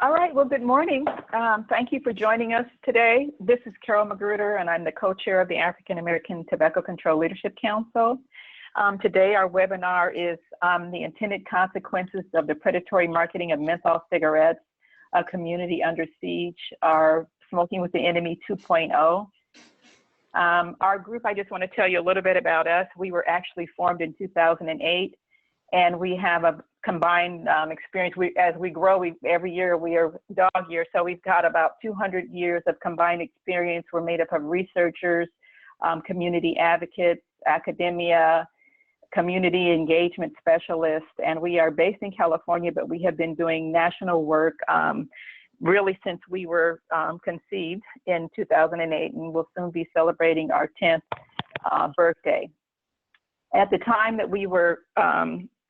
All right, well, good morning. Thank you for joining us today. This is Carol Magruder, and I'm the co-chair of the African American Tobacco Control Leadership Council. Today, our webinar is the intended consequences of the predatory marketing of menthol cigarettes, a community under siege, our Smoking with the Enemy 2.0. Our group, I just want to tell you a little bit about us. We were actually formed in 2008, and we have a combined experience. As we grow, every year we are dog year, so we've got about 200 years of combined experience. We're made up of researchers, community advocates, academia, community engagement specialists, and we are based in California, but we have been doing national work really since we were conceived in 2008, and we'll soon be celebrating our 10th birthday. At the time that we were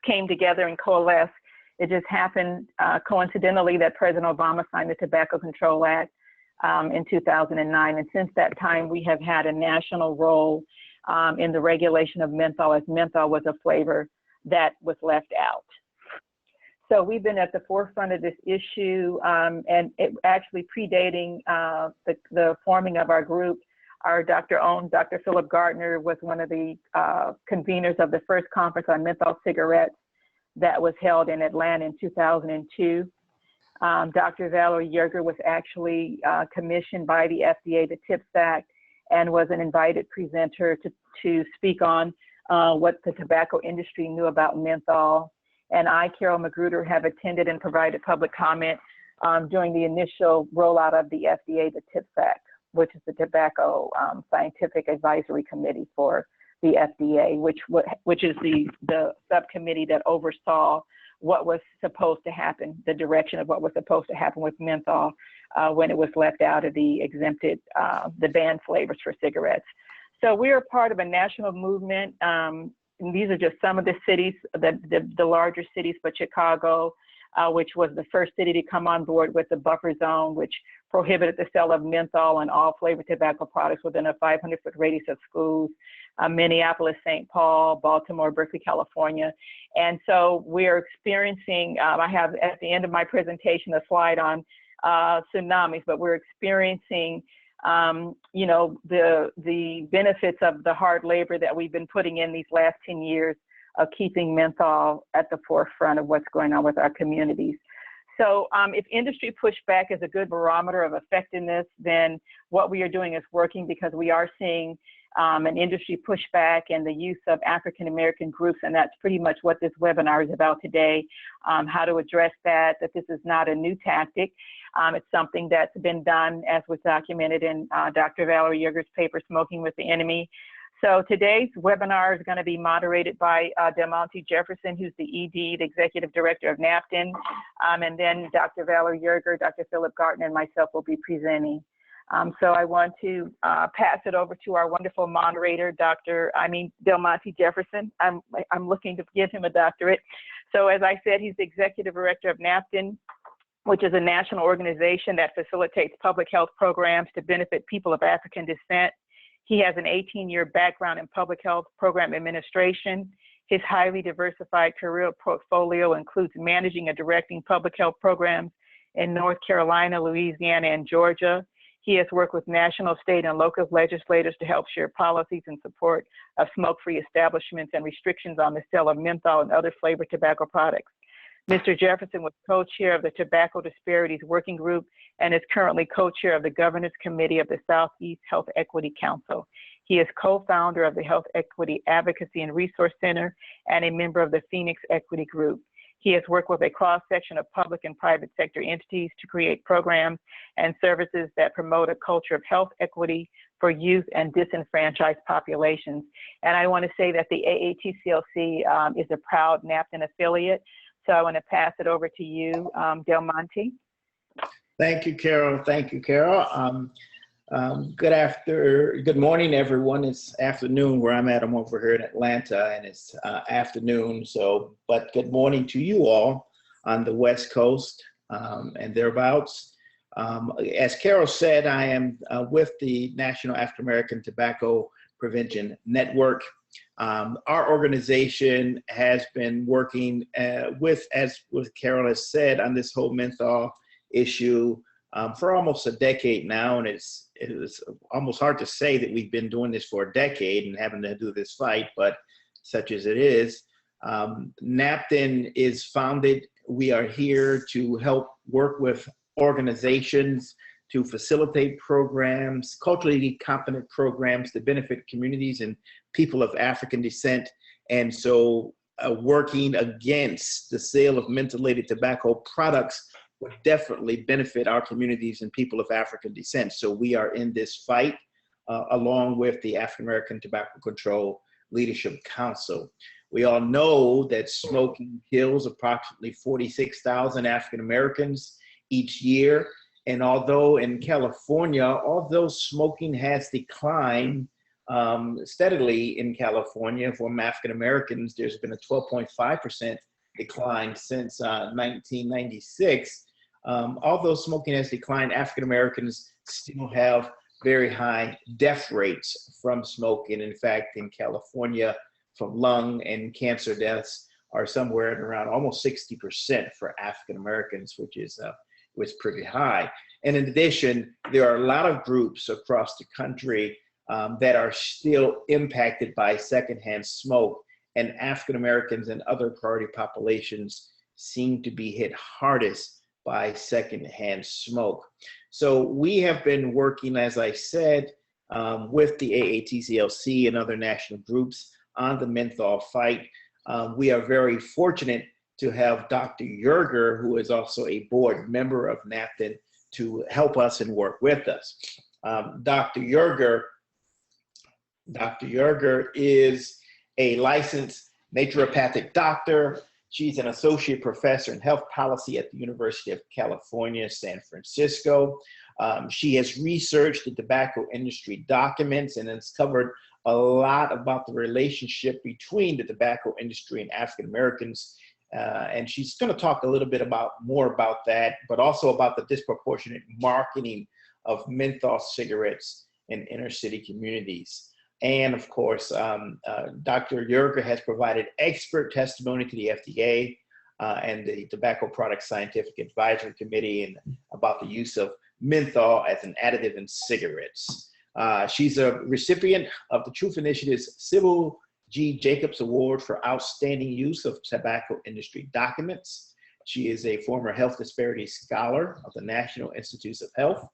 came together and coalesced, it just happened coincidentally that President Obama signed the Tobacco Control Act in 2009. And since that time, we have had a national role in the regulation of menthol, as menthol was a flavor that was left out. So we've been at the forefront of this issue, and it actually predating the forming of our group. Our Dr. Philip Gardner was one of the conveners of the first conference on menthol cigarettes that was held in Atlanta in 2002. Dr. Valerie Yerger was actually commissioned by the FDA, the TIPS Act, and was an invited presenter to speak on what the tobacco industry knew about menthol. And I, Carol Magruder, have attended and provided public comment during the initial rollout of the FDA, the TIPS Act, which is the Tobacco Scientific Advisory Committee for the FDA, which is the subcommittee that oversaw what was supposed to happen, the direction of what was supposed to happen with menthol when it was left out of the exempted, the banned flavors for cigarettes. So we are part of a national movement. And these are just some of the cities, the larger cities, but Chicago, which was the first city to come on board with the buffer zone, which prohibited the sale of menthol and all flavored tobacco products within a 500-foot radius of schools, Minneapolis, St. Paul, Baltimore, Berkeley, California. And so we're experiencing, I have at the end of my presentation a slide on tsunamis, but we're experiencing you know, the benefits of the hard labor that we've been putting in these last 10 years of keeping menthol at the forefront of what's going on with our communities. So if industry pushback is a good barometer of effectiveness, then what we are doing is working, because we are seeing an industry pushback and the use of African-American groups, and that's pretty much what this webinar is about today, how to address that this is not a new tactic. It's something that's been done, as was documented in Dr. Valerie Yerger's paper, Smoking with the Enemy. So today's webinar is going to be moderated by Del Monte Jefferson, who's the ED, the Executive Director of NAPTN, and then Dr. Valerie Yerger, Dr. Philip Gardner, and myself will be presenting. So I want to pass it over to our wonderful moderator, Del Monte Jefferson. I'm looking to give him a doctorate. So as I said, he's the Executive Director of NAPTN, which is a national organization that facilitates public health programs to benefit people of African descent. He has an 18-year background in public health program administration. His highly diversified career portfolio includes managing and directing public health programs in North Carolina, Louisiana, and Georgia. He has worked with national, state, and local legislators to help share policies in support of smoke-free establishments and restrictions on the sale of menthol and other flavored tobacco products. Mr. Jefferson was co-chair of the Tobacco Disparities Working Group and is currently co-chair of the Governance Committee of the Southeast Health Equity Council. He is co-founder of the Health Equity Advocacy and Resource Center and a member of the Phoenix Equity Group. He has worked with a cross-section of public and private sector entities to create programs and services that promote a culture of health equity for youth and disenfranchised populations. And I want to say that the AATCLC is a proud NAPTN affiliate. So I want to pass it over to you, Del Monte. Thank you, Carol. Thank you, Carol. Good morning, everyone. It's afternoon where I'm at. I'm over here in Atlanta, and it's afternoon. But good morning to you all on the West Coast and thereabouts. As Carol said, I am with the National African American Tobacco Prevention Network. Our organization has been working as Carol has said, on this whole menthol issue for almost a decade now, and it's almost hard to say that we've been doing this for a decade and having to do this fight, but such as it is. NAPTN is founded. We are here to help work with organizations to facilitate programs, culturally competent programs that benefit communities and people of African descent. And so working against the sale of mentholated tobacco products would definitely benefit our communities and people of African descent. So we are in this fight along with the African American Tobacco Control Leadership Council. We all know that smoking kills approximately 46,000 African Americans each year. And although in California, although smoking has declined steadily in California for African Americans, there's been a 12.5% decline since 1996. Although smoking has declined, African Americans still have very high death rates from smoking. In fact, in California, from lung and cancer deaths are somewhere at around almost 60% for African Americans, which is pretty high. And in addition, there are a lot of groups across the country that are still impacted by secondhand smoke, and African Americans and other priority populations seem to be hit hardest by secondhand smoke. So we have been working, as I said, with the AATCLC and other national groups on the menthol fight. We are very fortunate to have Dr. Yerger, who is also a board member of NAPTN, to help us and work with us. Dr. Yerger is a licensed naturopathic doctor. She's an associate professor in health policy at the University of California, San Francisco. She has researched the tobacco industry documents and has covered a lot about the relationship between the tobacco industry and African Americans. And she's going to talk a little bit more about that, but also about the disproportionate marketing of menthol cigarettes in inner city communities. And of course, Dr. Yerger has provided expert testimony to the FDA and the Tobacco Products Scientific Advisory Committee and about the use of menthol as an additive in cigarettes. She's a recipient of the Truth Initiative's Sybil G. Jacobs Award for Outstanding Use of Tobacco Industry Documents. She is a former health disparities scholar of the National Institutes of Health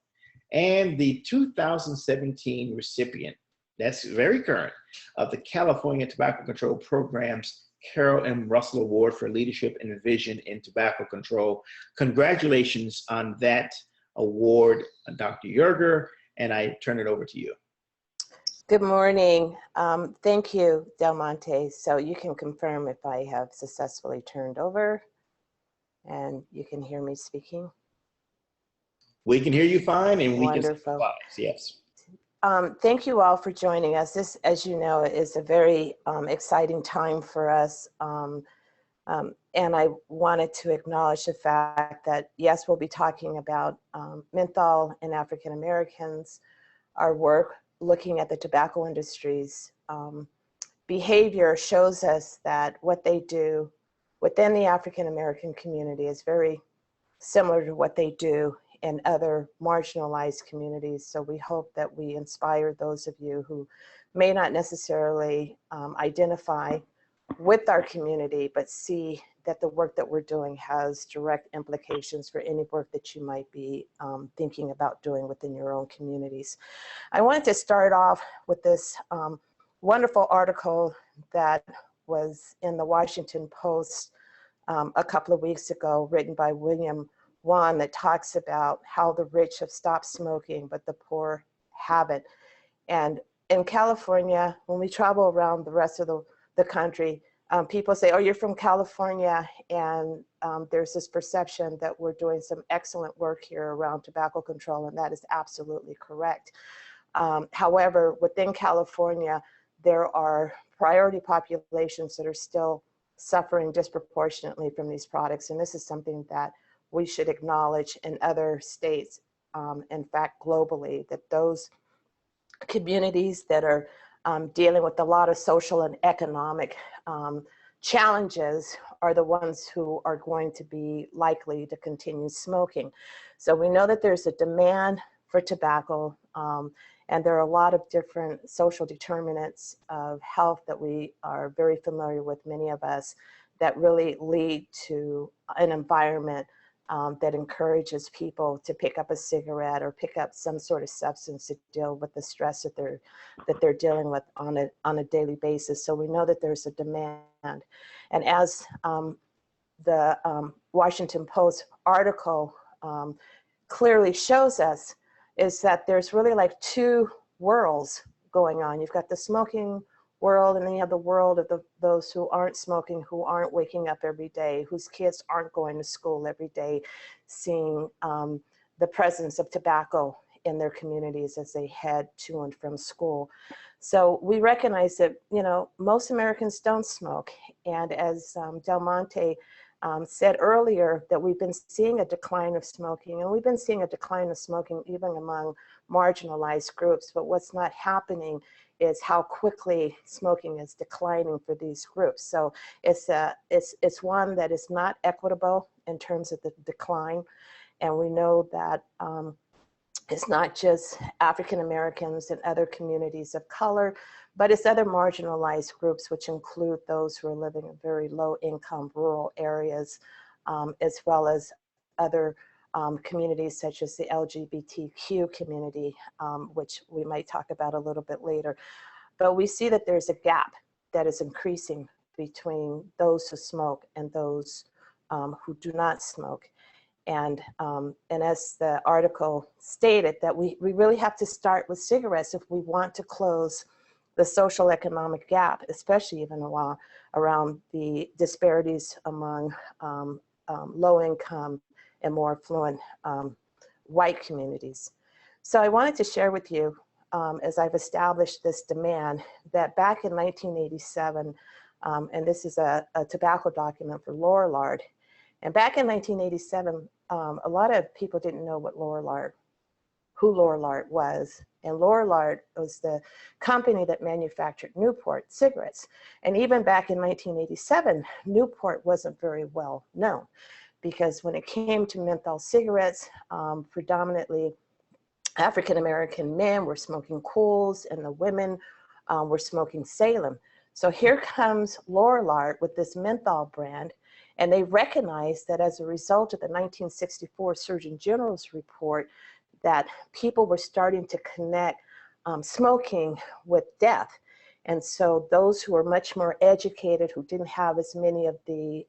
and the 2017 recipient, that's very current, of the California Tobacco Control Program's Carol M. Russell Award for Leadership and Vision in Tobacco Control. Congratulations on that award, Dr. Yerger, and I turn it over to you. Good morning. Thank you, Del Monte. So you can confirm if I have successfully turned over and you can hear me speaking. We can hear you fine and we Wonderful. Can see slides, yes. Thank you all for joining us. This, as you know, is a very exciting time for us. And I wanted to acknowledge the fact that, yes, we'll be talking about menthol and African Americans, our work looking at the tobacco industry's behavior shows us that what they do within the African American community is very similar to what they do in other marginalized communities. So we hope that we inspire those of you who may not necessarily identify with our community, but see that the work that we're doing has direct implications for any work that you might be thinking about doing within your own communities. I wanted to start off with this wonderful article that was in the Washington Post a couple of weeks ago, written by William Wan, that talks about how the rich have stopped smoking, but the poor haven't. And in California, when we travel around the rest of the country, people say, oh, you're from California, and there's this perception that we're doing some excellent work here around tobacco control, and that is absolutely correct. However, within California, there are priority populations that are still suffering disproportionately from these products, and this is something that we should acknowledge in other states, in fact, globally, that those communities that are dealing with a lot of social and economic challenges are the ones who are going to be likely to continue smoking. So we know that there's a demand for tobacco, and there are a lot of different social determinants of health that we are very familiar with, many of us, that really lead to an environment that encourages people to pick up a cigarette or pick up some sort of substance to deal with the stress that they're dealing with on a daily basis. So we know that there's a demand. And as the Washington Post article clearly shows us, is that there's really like two worlds going on. You've got the smoking world, and then you have the world of those who aren't smoking, who aren't waking up every day, whose kids aren't going to school every day, seeing the presence of tobacco in their communities as they head to and from school. So we recognize that, you know, most Americans don't smoke. And as Del Monte said earlier, that we've been seeing a decline of smoking, and we've been seeing a decline of smoking even among marginalized groups. But what's not happening is how quickly smoking is declining for these groups. So it's one that is not equitable in terms of the decline. And we know that it's not just African Americans and other communities of color, but it's other marginalized groups, which include those who are living in very low income rural areas, as well as other communities such as the LGBTQ community, which we might talk about a little bit later. But we see that there's a gap that is increasing between those who smoke and those who do not smoke. And as the article stated, that we really have to start with cigarettes if we want to close the social economic gap, especially even around the disparities among low income and more affluent white communities. So I wanted to share with you, as I've established this demand, that back in 1987, and this is a tobacco document for Lorillard, and back in 1987, a lot of people didn't know who Lorillard was. And Lorillard was the company that manufactured Newport cigarettes. And even back in 1987, Newport wasn't very well known, because when it came to menthol cigarettes, predominantly African-American men were smoking Cools, and the women were smoking Salem. So here comes Lorillard with this menthol brand, and they recognized that as a result of the 1964 Surgeon General's report, that people were starting to connect smoking with death. And so those who were much more educated, who didn't have as many of the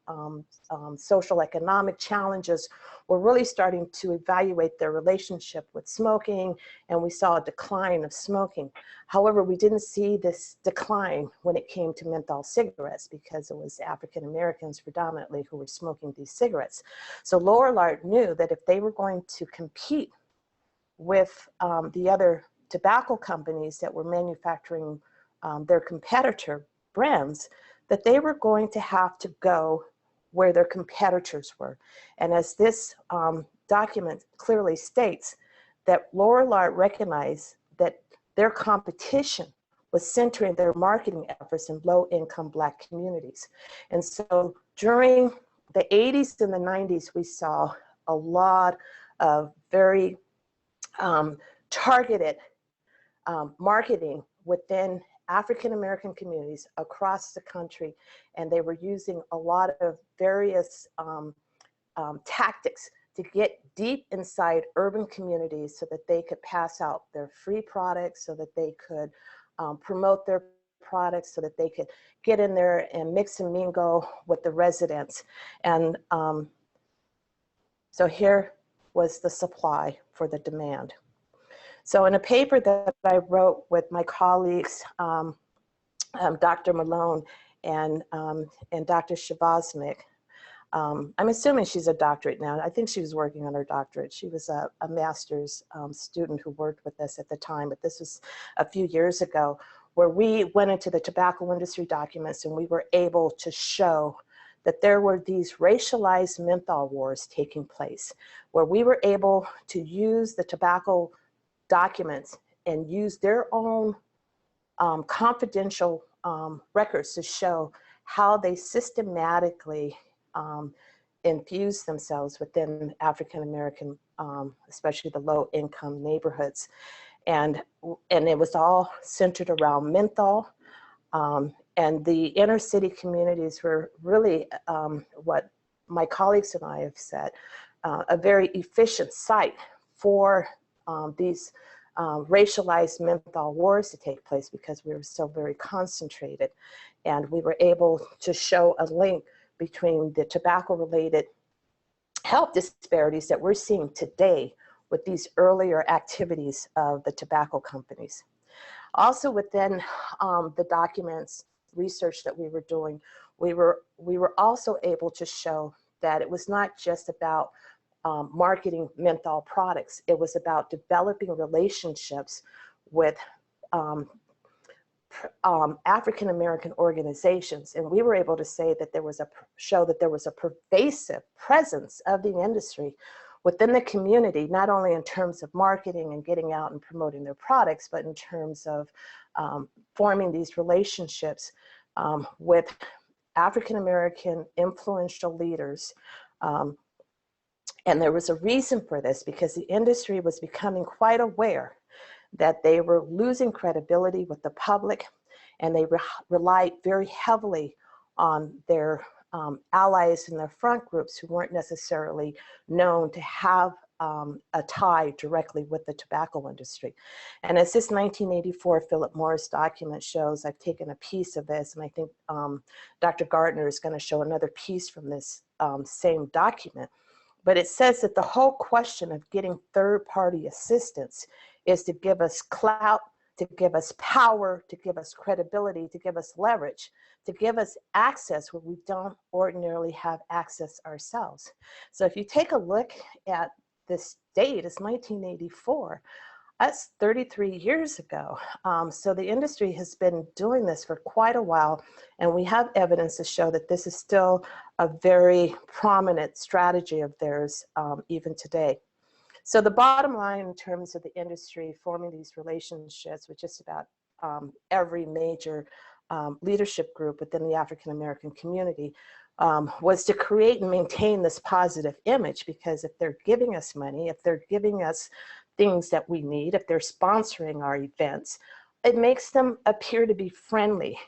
social economic challenges, were really starting to evaluate their relationship with smoking, and we saw a decline of smoking. However, we didn't see this decline when it came to menthol cigarettes, because it was African Americans predominantly who were smoking these cigarettes. So Lorillard knew that if they were going to compete with the other tobacco companies that were manufacturing their competitor brands, that they were going to have to go where their competitors were. And as this document clearly states, that Lorillard recognized that their competition was centering their marketing efforts in low-income Black communities. And so during the 80s and the 90s, we saw a lot of very targeted marketing within African American communities across the country, and they were using a lot of various tactics to get deep inside urban communities so that they could pass out their free products, so that they could promote their products, so that they could get in there and mix and mingle with the residents. And so here was the supply for the demand. So in a paper that I wrote with my colleagues, Dr. Malone and Dr. Shavaznik, I'm assuming she's a doctorate now. I think she was working on her doctorate. She was a master's student who worked with us at the time, but this was a few years ago, where we went into the tobacco industry documents, and we were able to show that there were these racialized menthol wars taking place, where we were able to use the tobacco documents and use their own confidential records to show how they systematically infuse themselves within African American, especially the low income neighborhoods. And it was all centered around menthol. And the inner city communities were really what my colleagues and I have said, a very efficient site for these racialized menthol wars to take place, because we were so very concentrated. And we were able to show a link between the tobacco-related health disparities that we're seeing today with these earlier activities of the tobacco companies. Also within the documents, research that we were doing, we were also able to show that it was not just about marketing menthol products. It was about developing relationships with African American organizations, and we were able to say that there was a pervasive presence of the industry within the community, not only in terms of marketing and getting out and promoting their products, but in terms of forming these relationships with African American influential leaders. And there was a reason for this, because the industry was becoming quite aware that they were losing credibility with the public, and they relied very heavily on their allies in their front groups who weren't necessarily known to have a tie directly with the tobacco industry. And as this 1984 Philip Morris document shows, I've taken a piece of this, and I think Dr. Gardner is going to show another piece from this same document. But it says that the whole question of getting third-party assistance is to give us clout, to give us power, to give us credibility, to give us leverage, to give us access where we don't ordinarily have access ourselves. So if you take a look at this date, it's 1984. That's 33 years ago. So the industry has been doing this for quite a while, and we have evidence to show that this is still a very prominent strategy of theirs even today. So the bottom line in terms of the industry forming these relationships with just about every major leadership group within the African American community was to create and maintain this positive image, because if they're giving us money, if they're giving us things that we need, if they're sponsoring our events, it makes them appear to be friendly.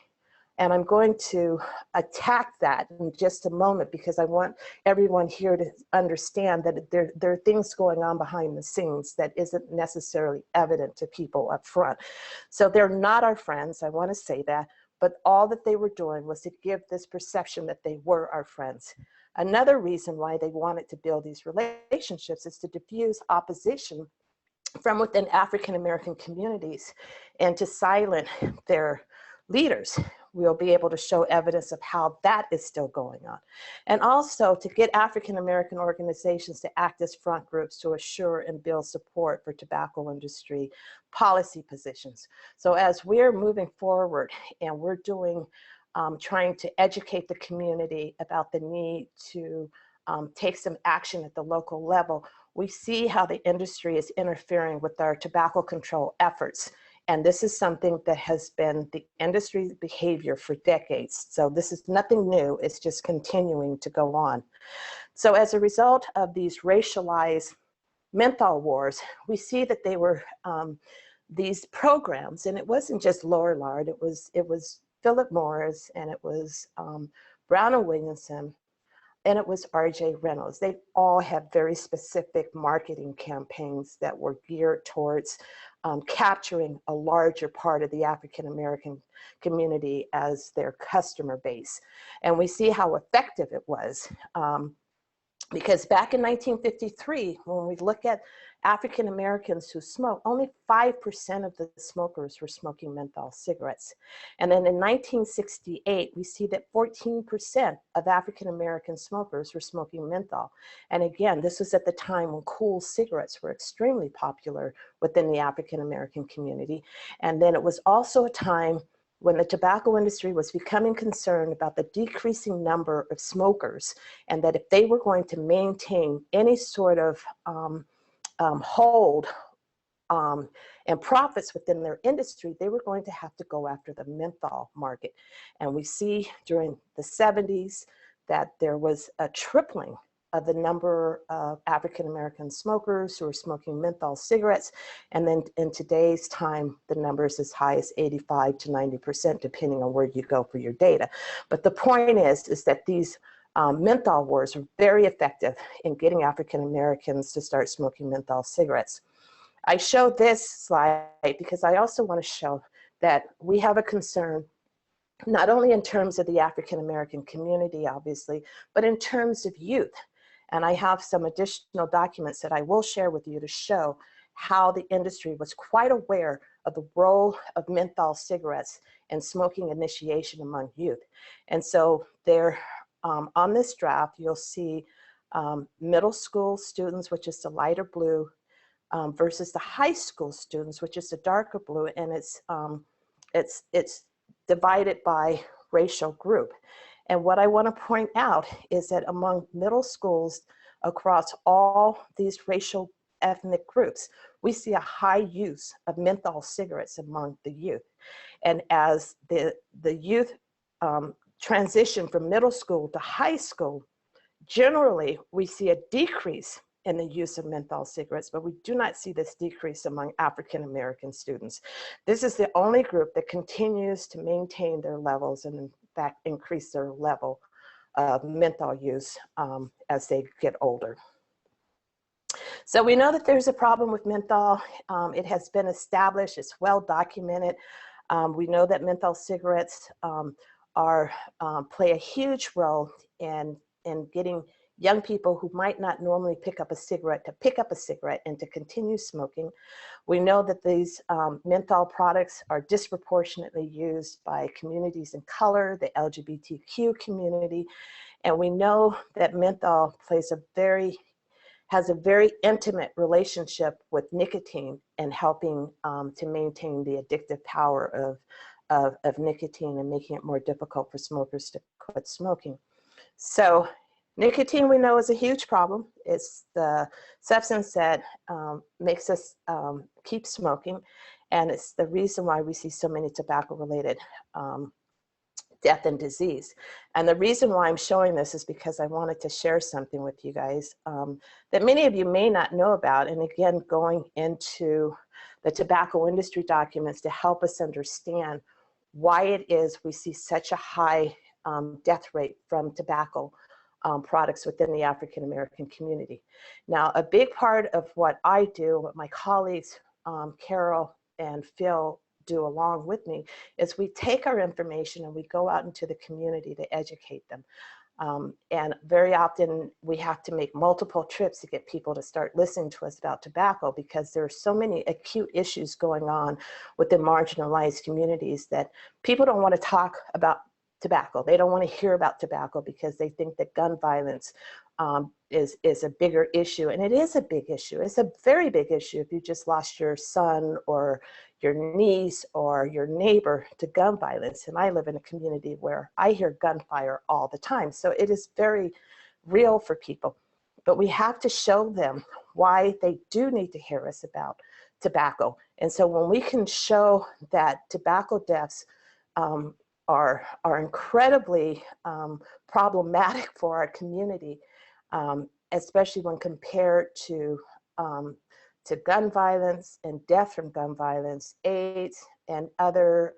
And I'm going to attack that in just a moment, because I want everyone here to understand that there are things going on behind the scenes that isn't necessarily evident to people up front. So they're not our friends, I want to say that, but all that they were doing was to give this perception that they were our friends. Another reason why they wanted to build these relationships is to diffuse opposition from within African American communities and to silence their leaders. We'll be able to show evidence of how that is still going on. And also to get African American organizations to act as front groups to assure and build support for tobacco industry policy positions. So as we're moving forward and we're doing, trying to educate the community about the need to take some action at the local level, we see how the industry is interfering with our tobacco control efforts. And this is something that has been the industry's behavior for decades. So this is nothing new, it's just continuing to go on. So as a result of these racialized menthol wars, we see that they were these programs, and it wasn't just Lorillard, it was Philip Morris, and it was Brown and Williamson, and it was R.J. Reynolds. They all had very specific marketing campaigns that were geared towards capturing a larger part of the African American community as their customer base. And we see how effective it was. Because back in 1953, when we look at African Americans who smoke, only 5% of the smokers were smoking menthol cigarettes. And then in 1968, we see that 14% of African American smokers were smoking menthol. And again, this was at the time when cool cigarettes were extremely popular within the African American community. And then it was also a time when the tobacco industry was becoming concerned about the decreasing number of smokers, and that if they were going to maintain any sort of hold and profits within their industry, they were going to have to go after the menthol market. And we see during the 70s that there was a tripling of the number of African-American smokers who are smoking menthol cigarettes. And then in today's time, the number is as high as 85 to 90%, depending on where you go for your data. But the point is that these menthol wars are very effective in getting African-Americans to start smoking menthol cigarettes. I show this slide because I also want to show that we have a concern not only in terms of the African-American community, obviously, but in terms of youth. And I have some additional documents that I will share with you to show how the industry was quite aware of the role of menthol cigarettes in smoking initiation among youth. And so there, on this draft, you'll see middle school students, which is the lighter blue, versus the high school students, which is the darker blue, and it's divided by racial group. And what I want to point out is that among middle schools across all these racial ethnic groups, we see a high use of menthol cigarettes among the youth. And as the youth transition from middle school to high school, generally we see a decrease in the use of menthol cigarettes, but we do not see this decrease among African-American students. This is the only group that continues to maintain their levels and in fact increase their level of menthol use as they get older. So we know that there's a problem with menthol. It has been established, it's well documented. We know that menthol cigarettes play a huge role in getting young people who might not normally pick up a cigarette to pick up a cigarette and to continue smoking. We know that these menthol products are disproportionately used by communities in color, the LGBTQ community, and we know that menthol has a very intimate relationship with nicotine and helping to maintain the addictive power of nicotine and making it more difficult for smokers to quit smoking. So nicotine, we know, is a huge problem. It's the substance that makes us keep smoking, and it's the reason why we see so many tobacco-related death and disease. And the reason why I'm showing this is because I wanted to share something with you guys that many of you may not know about, and again, going into the tobacco industry documents to help us understand why it is we see such a high death rate from tobacco products within the African American community. Now, a big part of what I do, what my colleagues, Carol and Phil, do along with me, is we take our information and we go out into the community to educate them. And very often we have to make multiple trips to get people to start listening to us about tobacco, because there are so many acute issues going on within marginalized communities that people don't want to talk about tobacco. They don't want to hear about tobacco because they think that gun violence is a bigger issue. And it is a big issue. It's a very big issue if you just lost your son or your niece or your neighbor to gun violence. And I live in a community where I hear gunfire all the time. So it is very real for people. But we have to show them why they do need to hear us about tobacco. And so when we can show that tobacco deaths are incredibly problematic for our community, especially when compared to gun violence and death from gun violence, AIDS, and other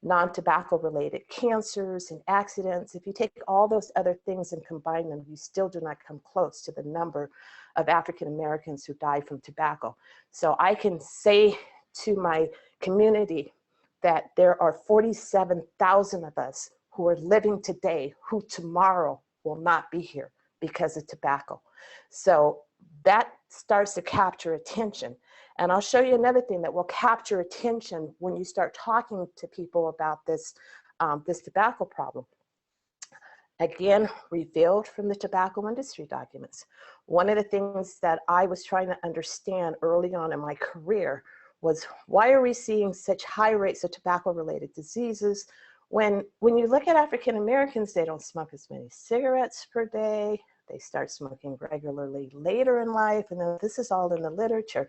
non-tobacco related cancers and accidents. If you take all those other things and combine them, you still do not come close to the number of African Americans who die from tobacco. So I can say to my community that there are 47,000 of us who are living today who tomorrow will not be here because of tobacco. So that starts to capture attention. And I'll show you another thing that will capture attention when you start talking to people about this, this tobacco problem. Again, revealed from the tobacco industry documents. One of the things that I was trying to understand early on in my career was, why are we seeing such high rates of tobacco-related diseases when you look at African Americans, they don't smoke as many cigarettes per day, they start smoking regularly later in life. And then this is all in the literature.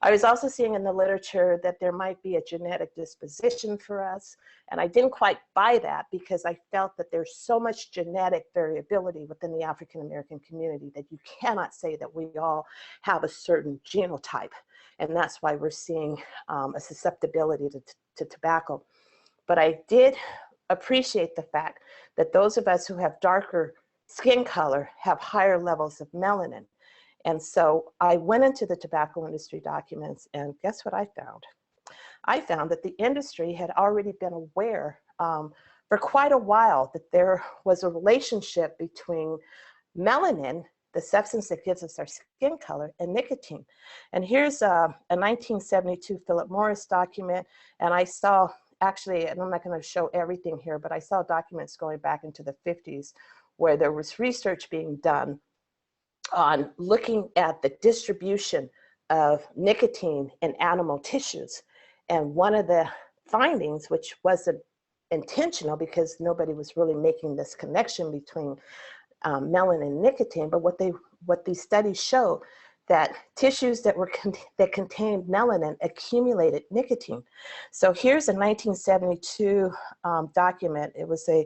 I was also seeing in the literature that there might be a genetic disposition for us. And I didn't quite buy that because I felt that there's so much genetic variability within the African American community that you cannot say that we all have a certain genotype. And that's why we're seeing a susceptibility to tobacco. But I did appreciate the fact that those of us who have darker skin color have higher levels of melanin. And so I went into the tobacco industry documents, and guess what I found? I found that the industry had already been aware for quite a while that there was a relationship between melanin, the substance that gives us our skin color, and nicotine. And here's a 1972 Philip Morris document, and I saw, actually, and I'm not going to show everything here, but I saw documents going back into the 50s where there was research being done on looking at the distribution of nicotine in animal tissues. And one of the findings, which wasn't intentional because nobody was really making this connection between melanin and nicotine, but what these studies show that tissues that contained melanin accumulated nicotine. So here's a 1972 document. It was a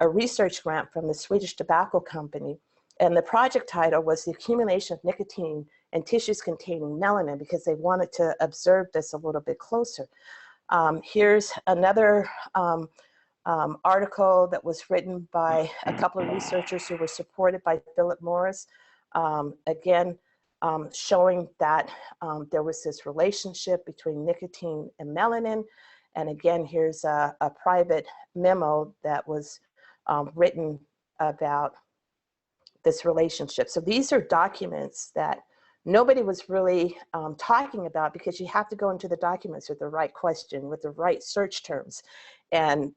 research grant from the Swedish Tobacco Company, and the project title was The Accumulation of Nicotine in Tissues Containing Melanin, because they wanted to observe this a little bit closer. Here's another article that was written by a couple of researchers who were supported by Philip Morris, again, showing that there was this relationship between nicotine and melanin. And again, here's a private memo that was written about this relationship. So these are documents that nobody was really talking about, because you have to go into the documents with the right question, with the right search terms. And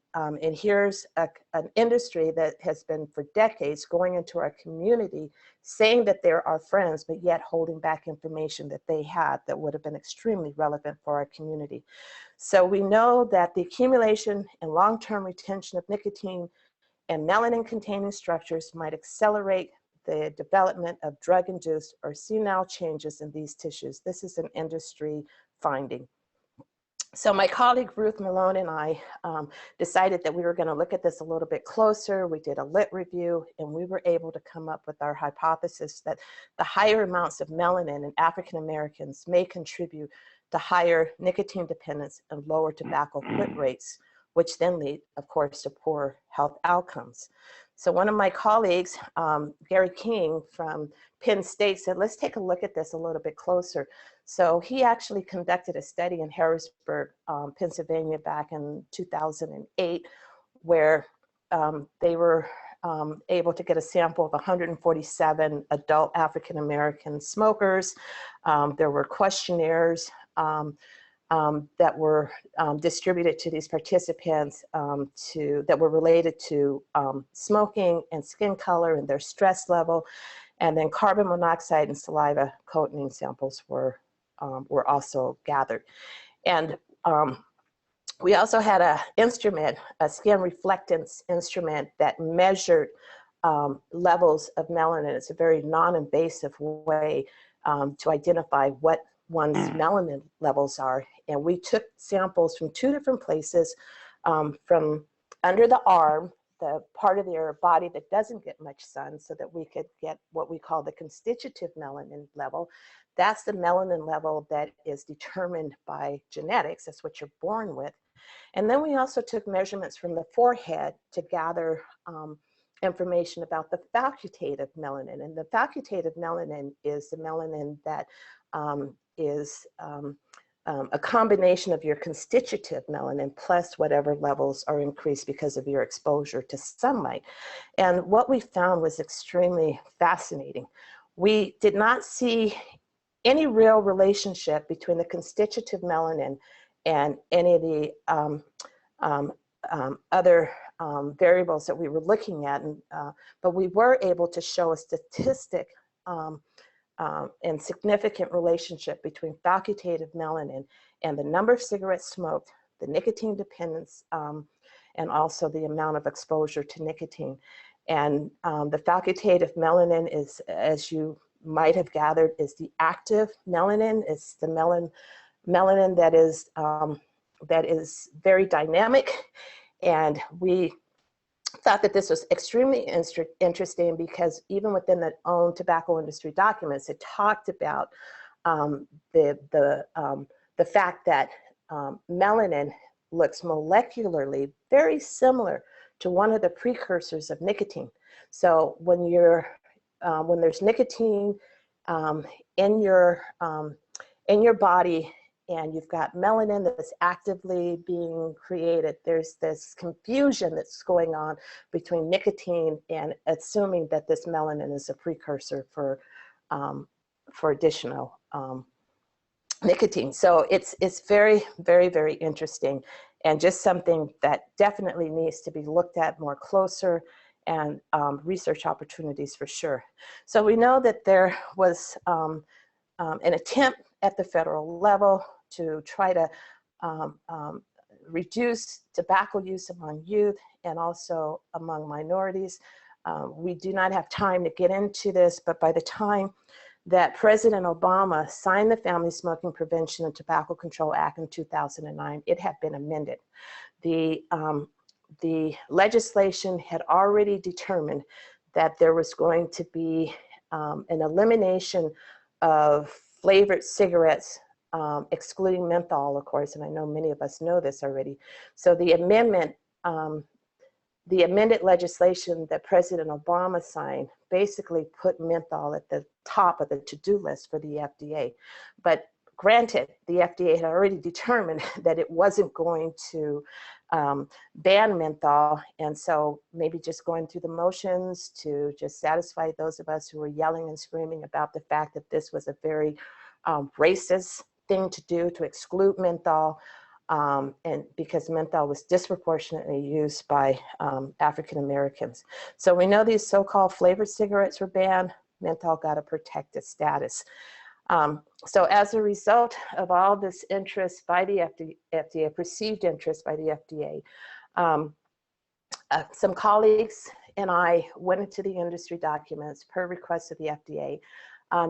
here's an industry that has been for decades going into our community saying that they're our friends, but yet holding back information that they had that would have been extremely relevant for our community. So we know that the accumulation and long-term retention of nicotine and melanin-containing structures might accelerate the development of drug-induced or senile changes in these tissues. This is an industry finding. So my colleague Ruth Malone and I decided that we were going to look at this a little bit closer. We did a lit review, and we were able to come up with our hypothesis that the higher amounts of melanin in African Americans may contribute to higher nicotine dependence and lower tobacco quit rates, which then lead, of course, to poor health outcomes. So one of my colleagues, Gary King from Penn State, said, let's take a look at this a little bit closer. So he actually conducted a study in Harrisburg, Pennsylvania back in 2008, where they were able to get a sample of 147 adult African-American smokers. There were questionnaires that were distributed to these participants that were related to smoking and skin color and their stress level. And then carbon monoxide and saliva coating samples were also gathered. And we also had an instrument, a skin reflectance instrument that measured levels of melanin. It's a very non-invasive way to identify what one's melanin levels are. And we took samples from 2 different places, from under the arm, the part of their body that doesn't get much sun, so that we could get what we call the constitutive melanin level. That's the melanin level that is determined by genetics. That's what you're born with. And then we also took measurements from the forehead to gather information about the facultative melanin. And the facultative melanin is the melanin that is a combination of your constitutive melanin plus whatever levels are increased because of your exposure to sunlight. And what we found was extremely fascinating. We did not see any real relationship between the constitutive melanin and any of the other variables that we were looking at, but we were able to show a statistic and significant relationship between facultative melanin and the number of cigarettes smoked, the nicotine dependence, and also the amount of exposure to nicotine. And the facultative melanin is, as you might have gathered, is the active melanin. It's the melanin that is very dynamic. And we thought that this was extremely interesting because even within the own tobacco industry documents, it talked about the fact that melanin looks molecularly very similar to one of the precursors of nicotine. So when there's nicotine in your body, and you've got melanin that's actively being created, there's this confusion that's going on between nicotine and assuming that this melanin is a precursor for additional nicotine. So it's very, very, very interesting, and just something that definitely needs to be looked at more closer, and research opportunities for sure. So we know that there was an attempt at the federal level to try to reduce tobacco use among youth and also among minorities. We do not have time to get into this, but by the time that President Obama signed the Family Smoking Prevention and Tobacco Control Act in 2009, it had been amended. The legislation had already determined that there was going to be an elimination of flavored cigarettes, excluding menthol, of course, and I know many of us know this already. So the amended legislation that President Obama signed basically put menthol at the top of the to-do list for the FDA. But granted, the FDA had already determined that it wasn't going to ban menthol, and so maybe just going through the motions to just satisfy those of us who were yelling and screaming about the fact that this was a very racist thing to do, to exclude menthol, and because menthol was disproportionately used by African Americans. So we know these so-called flavored cigarettes were banned. Menthol got a protected status. So as a result of all this interest by the FDA, perceived interest by the FDA, some colleagues and I went into the industry documents per request of the FDA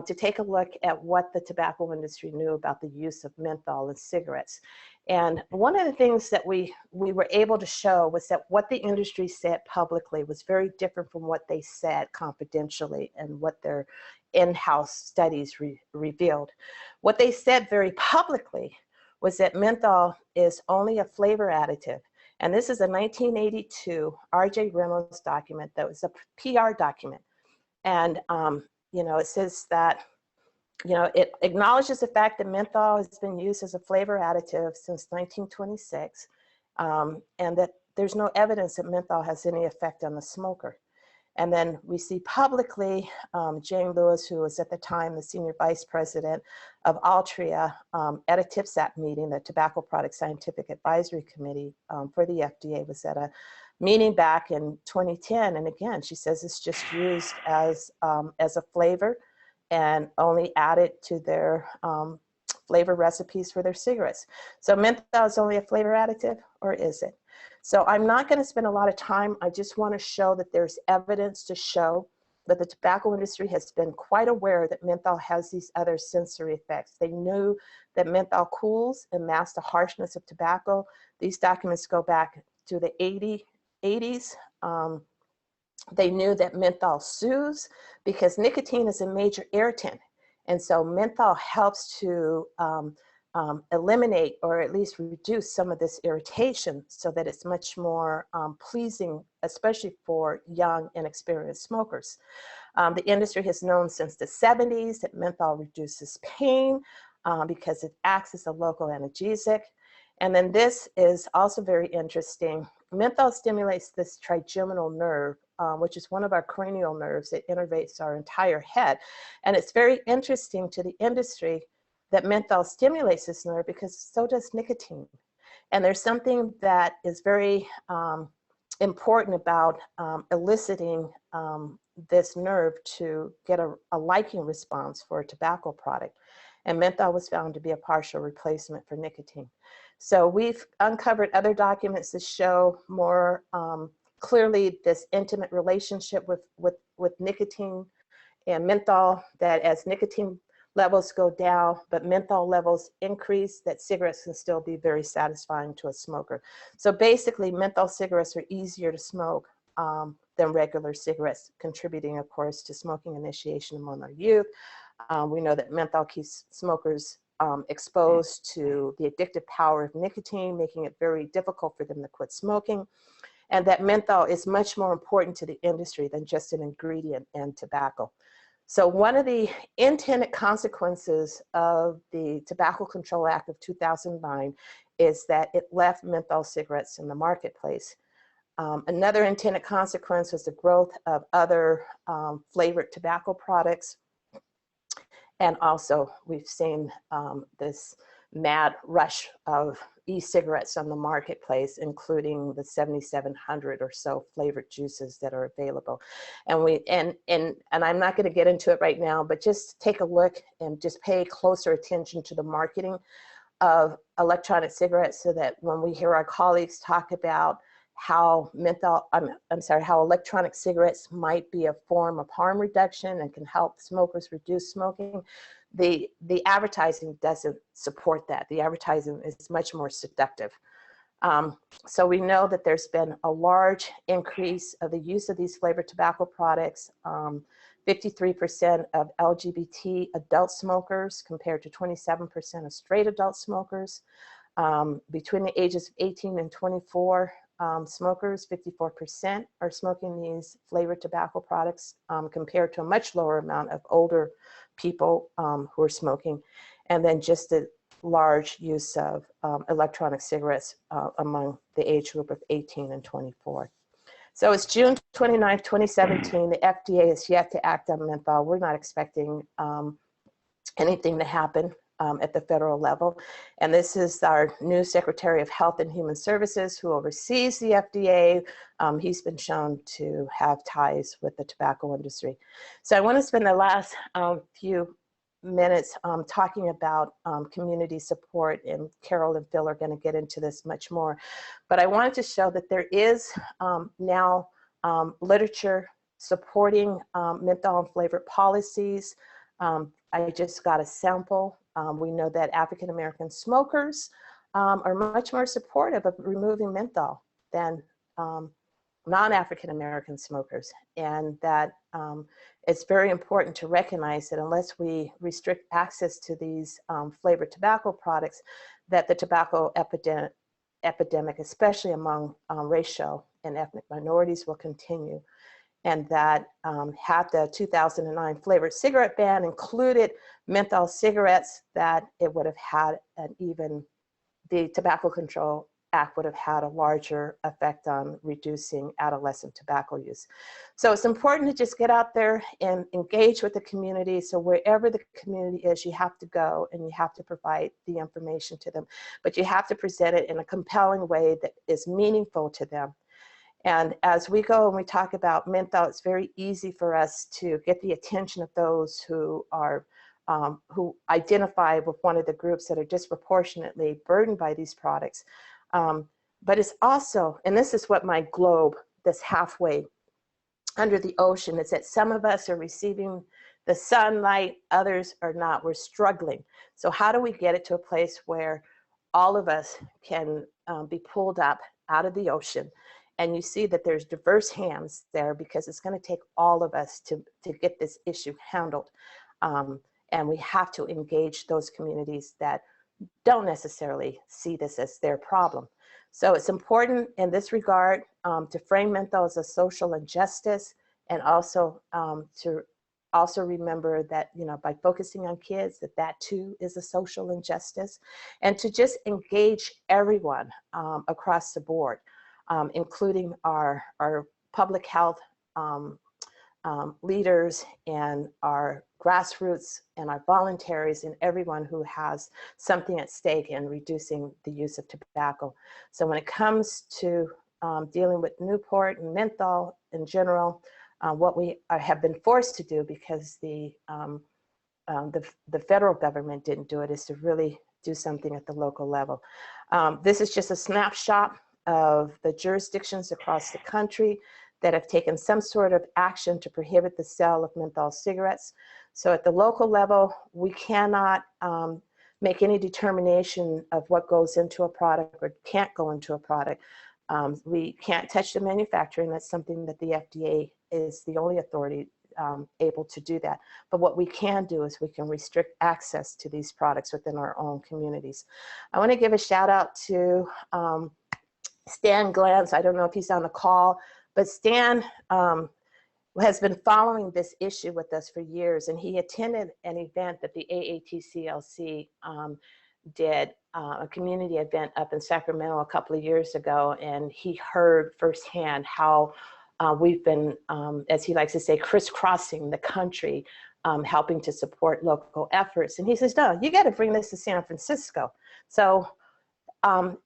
to take a look at what the tobacco industry knew about the use of menthol in cigarettes. And one of the things that we were able to show was that what the industry said publicly was very different from what they said confidentially and what their in-house studies revealed. What they said very publicly was that menthol is only a flavor additive. And this is a 1982 R.J. Reynolds document that was a PR document. And it says that, it acknowledges the fact that menthol has been used as a flavor additive since 1926, and that there's no evidence that menthol has any effect on the smoker. And then we see publicly Jane Lewis, who was at the time the senior vice president of Altria, at a TPSAC meeting, the Tobacco Product Scientific Advisory Committee for the FDA, was at a meeting back in 2010. And again, she says it's just used as a flavor and only added to their flavor recipes for their cigarettes. So menthol is only a flavor additive, or is it? So I'm not going to spend a lot of time. I just want to show that there's evidence to show that the tobacco industry has been quite aware that menthol has these other sensory effects. They knew that menthol cools and masks the harshness of tobacco. These documents go back to the 80s. They knew that menthol soothes because nicotine is a major irritant. And so menthol helps to eliminate or at least reduce some of this irritation so that it's much more pleasing, especially for young, inexperienced smokers. The industry has known since the 70s that menthol reduces pain because it acts as a local analgesic. And then this is also very interesting. Menthol stimulates this trigeminal nerve, which is one of our cranial nerves that innervates our entire head. And it's very interesting to the industry that menthol stimulates this nerve because so does nicotine. And there's something that is very important about eliciting this nerve to get a liking response for a tobacco product. And menthol was found to be a partial replacement for nicotine. So we've uncovered other documents that show more clearly this intimate relationship with nicotine and menthol, that as nicotine levels go down, but menthol levels increase, that cigarettes can still be very satisfying to a smoker. So basically, menthol cigarettes are easier to smoke than regular cigarettes, contributing, of course, to smoking initiation among our youth. We know that menthol keeps smokers exposed to the addictive power of nicotine, making it very difficult for them to quit smoking. And that menthol is much more important to the industry than just an ingredient in tobacco. So one of the intended consequences of the Tobacco Control Act of 2009 is that it left menthol cigarettes in the marketplace. Another intended consequence was the growth of other flavored tobacco products. And also, we've seen this mad rush of e-cigarettes on the marketplace, including the 7,700 or so flavored juices that are available. And I'm not going to get into it right now, but just take a look and just pay closer attention to the marketing of electronic cigarettes, so that when we hear our colleagues talk about how how electronic cigarettes might be a form of harm reduction and can help smokers reduce smoking, the advertising doesn't support that. The advertising is much more seductive. So we know that there's been a large increase of the use of these flavored tobacco products. 53% of LGBT adult smokers compared to 27% of straight adult smokers. Between the ages of 18 and 24, smokers, 54% are smoking these flavored tobacco products, compared to a much lower amount of older people who are smoking. And then just a large use of electronic cigarettes among the age group of 18 and 24. So it's June 29, 2017. The FDA has yet to act on menthol. We're not expecting anything to happen at the federal level. And this is our new Secretary of Health and Human Services who oversees the FDA. He's been shown to have ties with the tobacco industry. So I want to spend the last few minutes talking about community support, and Carol and Phil are going to get into this much more. But I wanted to show that there is now literature supporting menthol and flavored policies. I just got a sample. We know that African American smokers are much more supportive of removing menthol than non-African American smokers, and that it's very important to recognize that unless we restrict access to these flavored tobacco products, that the tobacco epidemic, especially among racial and ethnic minorities, will continue. And that had the 2009 flavored cigarette ban included menthol cigarettes, that it would have had the Tobacco Control Act would have had a larger effect on reducing adolescent tobacco use. So it's important to just get out there and engage with the community. So wherever the community is, you have to go and you have to provide the information to them, but you have to present it in a compelling way that is meaningful to them. And as we go and we talk about menthol, it's very easy for us to get the attention of those who are who identify with one of the groups that are disproportionately burdened by these products. But it's also, and this is what my globe, this halfway under the ocean, is that some of us are receiving the sunlight, others are not. We're struggling. So how do we get it to a place where all of us can be pulled up out of the ocean? And you see that there's diverse hands there, because it's going to take all of us to get this issue handled. And we have to engage those communities that don't necessarily see this as their problem. So it's important in this regard to frame menthol as a social injustice, and also to also remember that, you know, by focusing on kids, that too is a social injustice, and to just engage everyone across the board, including our public health leaders and our grassroots and our voluntaries and everyone who has something at stake in reducing the use of tobacco. So when it comes to dealing with Newport and menthol in general, what we have been forced to do, because the federal government didn't do it, is to really do something at the local level. This is just a snapshot of the jurisdictions across the country that have taken some sort of action to prohibit the sale of menthol cigarettes. So at the local level, we cannot make any determination of what goes into a product or can't go into a product. We can't touch the manufacturing. That's something that the FDA is the only authority able to do that. But what we can do is we can restrict access to these products within our own communities. I want to give a shout out to Stan Glantz. I don't know if he's on the call, but Stan has been following this issue with us for years, and he attended an event that the AATCLC did, a community event up in Sacramento a couple of years ago, and he heard firsthand how we've been, as he likes to say, crisscrossing the country, helping to support local efforts. And he says, no, you got to bring this to San Francisco. So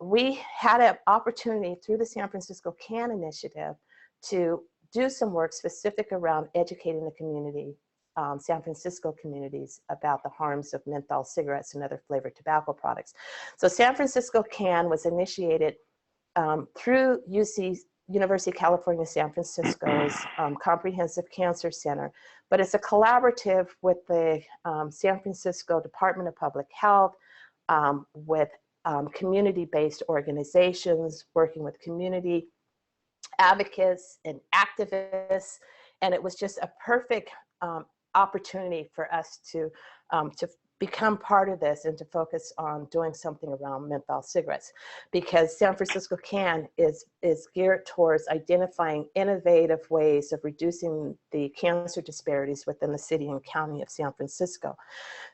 we had an opportunity through the San Francisco CAN initiative to do some work specific around educating the community, San Francisco communities, about the harms of menthol cigarettes and other flavored tobacco products. So San Francisco CAN was initiated through University of California, San Francisco's Comprehensive Cancer Center, but it's a collaborative with the San Francisco Department of Public Health, with community-based organizations, working with community advocates and activists, and it was just a perfect opportunity for us to become part of this and to focus on doing something around menthol cigarettes, because San Francisco CAN is geared towards identifying innovative ways of reducing the cancer disparities within the city and county of San Francisco.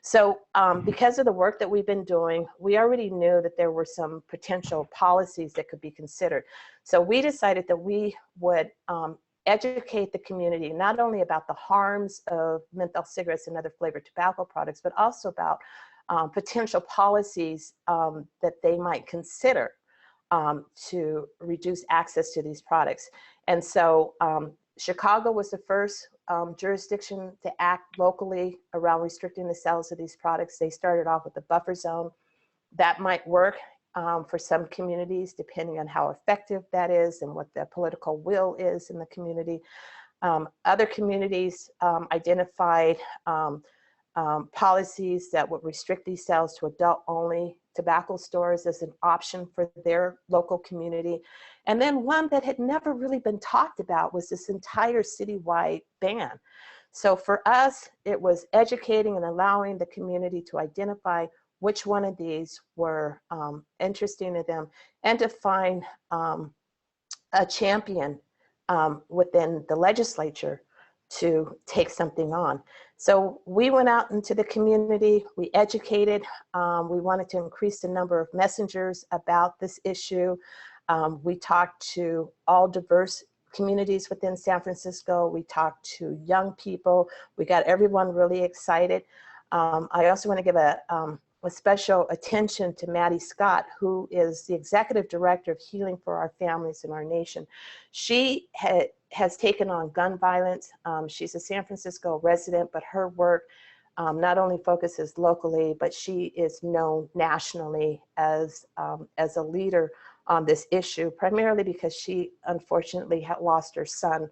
So because of the work that we've been doing, we already knew that there were some potential policies that could be considered. So we decided that we would educate the community not only about the harms of menthol cigarettes and other flavored tobacco products, but also about potential policies that they might consider to reduce access to these products. And so Chicago was the first jurisdiction to act locally around restricting the sales of these products. They started off with a buffer zone. That might work for some communities, depending on how effective that is and what the political will is in the community. Other communities identified policies that would restrict these sales to adult-only tobacco stores as an option for their local community. And then one that had never really been talked about was this entire citywide ban. So for us, it was educating and allowing the community to identify which one of these were interesting to them, and to find a champion within the legislature to take something on. So we went out into the community, we educated, we wanted to increase the number of messengers about this issue. We talked to all diverse communities within San Francisco. We talked to young people. We got everyone really excited. I also want to give a special attention to Maddie Scott, who is the Executive Director of Healing for Our Families in Our Nation. She has taken on gun violence. She's a San Francisco resident, but her work not only focuses locally, but she is known nationally as a leader on this issue, primarily because she unfortunately had lost her son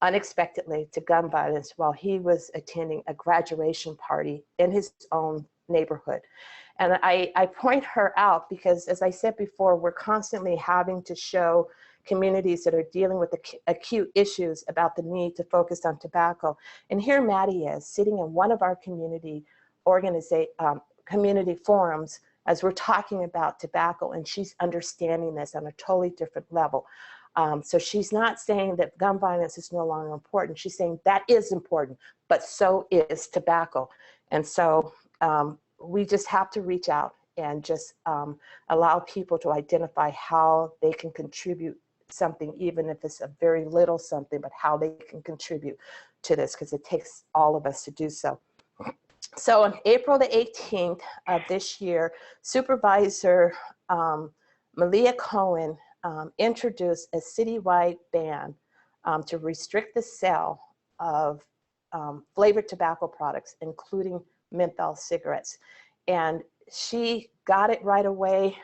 unexpectedly to gun violence while he was attending a graduation party in his own neighborhood. And I point her out because, as I said before, we're constantly having to show communities that are dealing with acute issues about the need to focus on tobacco. And here Maddie is sitting in one of our community forums as we're talking about tobacco, and she's understanding this on a totally different level. So she's not saying that gun violence is no longer important. She's saying that is important, but so is tobacco. And so we just have to reach out and just allow people to identify how they can contribute something, even if it's a very little something, but how they can contribute to this, because it takes all of us to do so. So on April the 18th of this year, Supervisor Malia Cohen introduced a citywide ban to restrict the sale of flavored tobacco products, including menthol cigarettes. And she got it right away.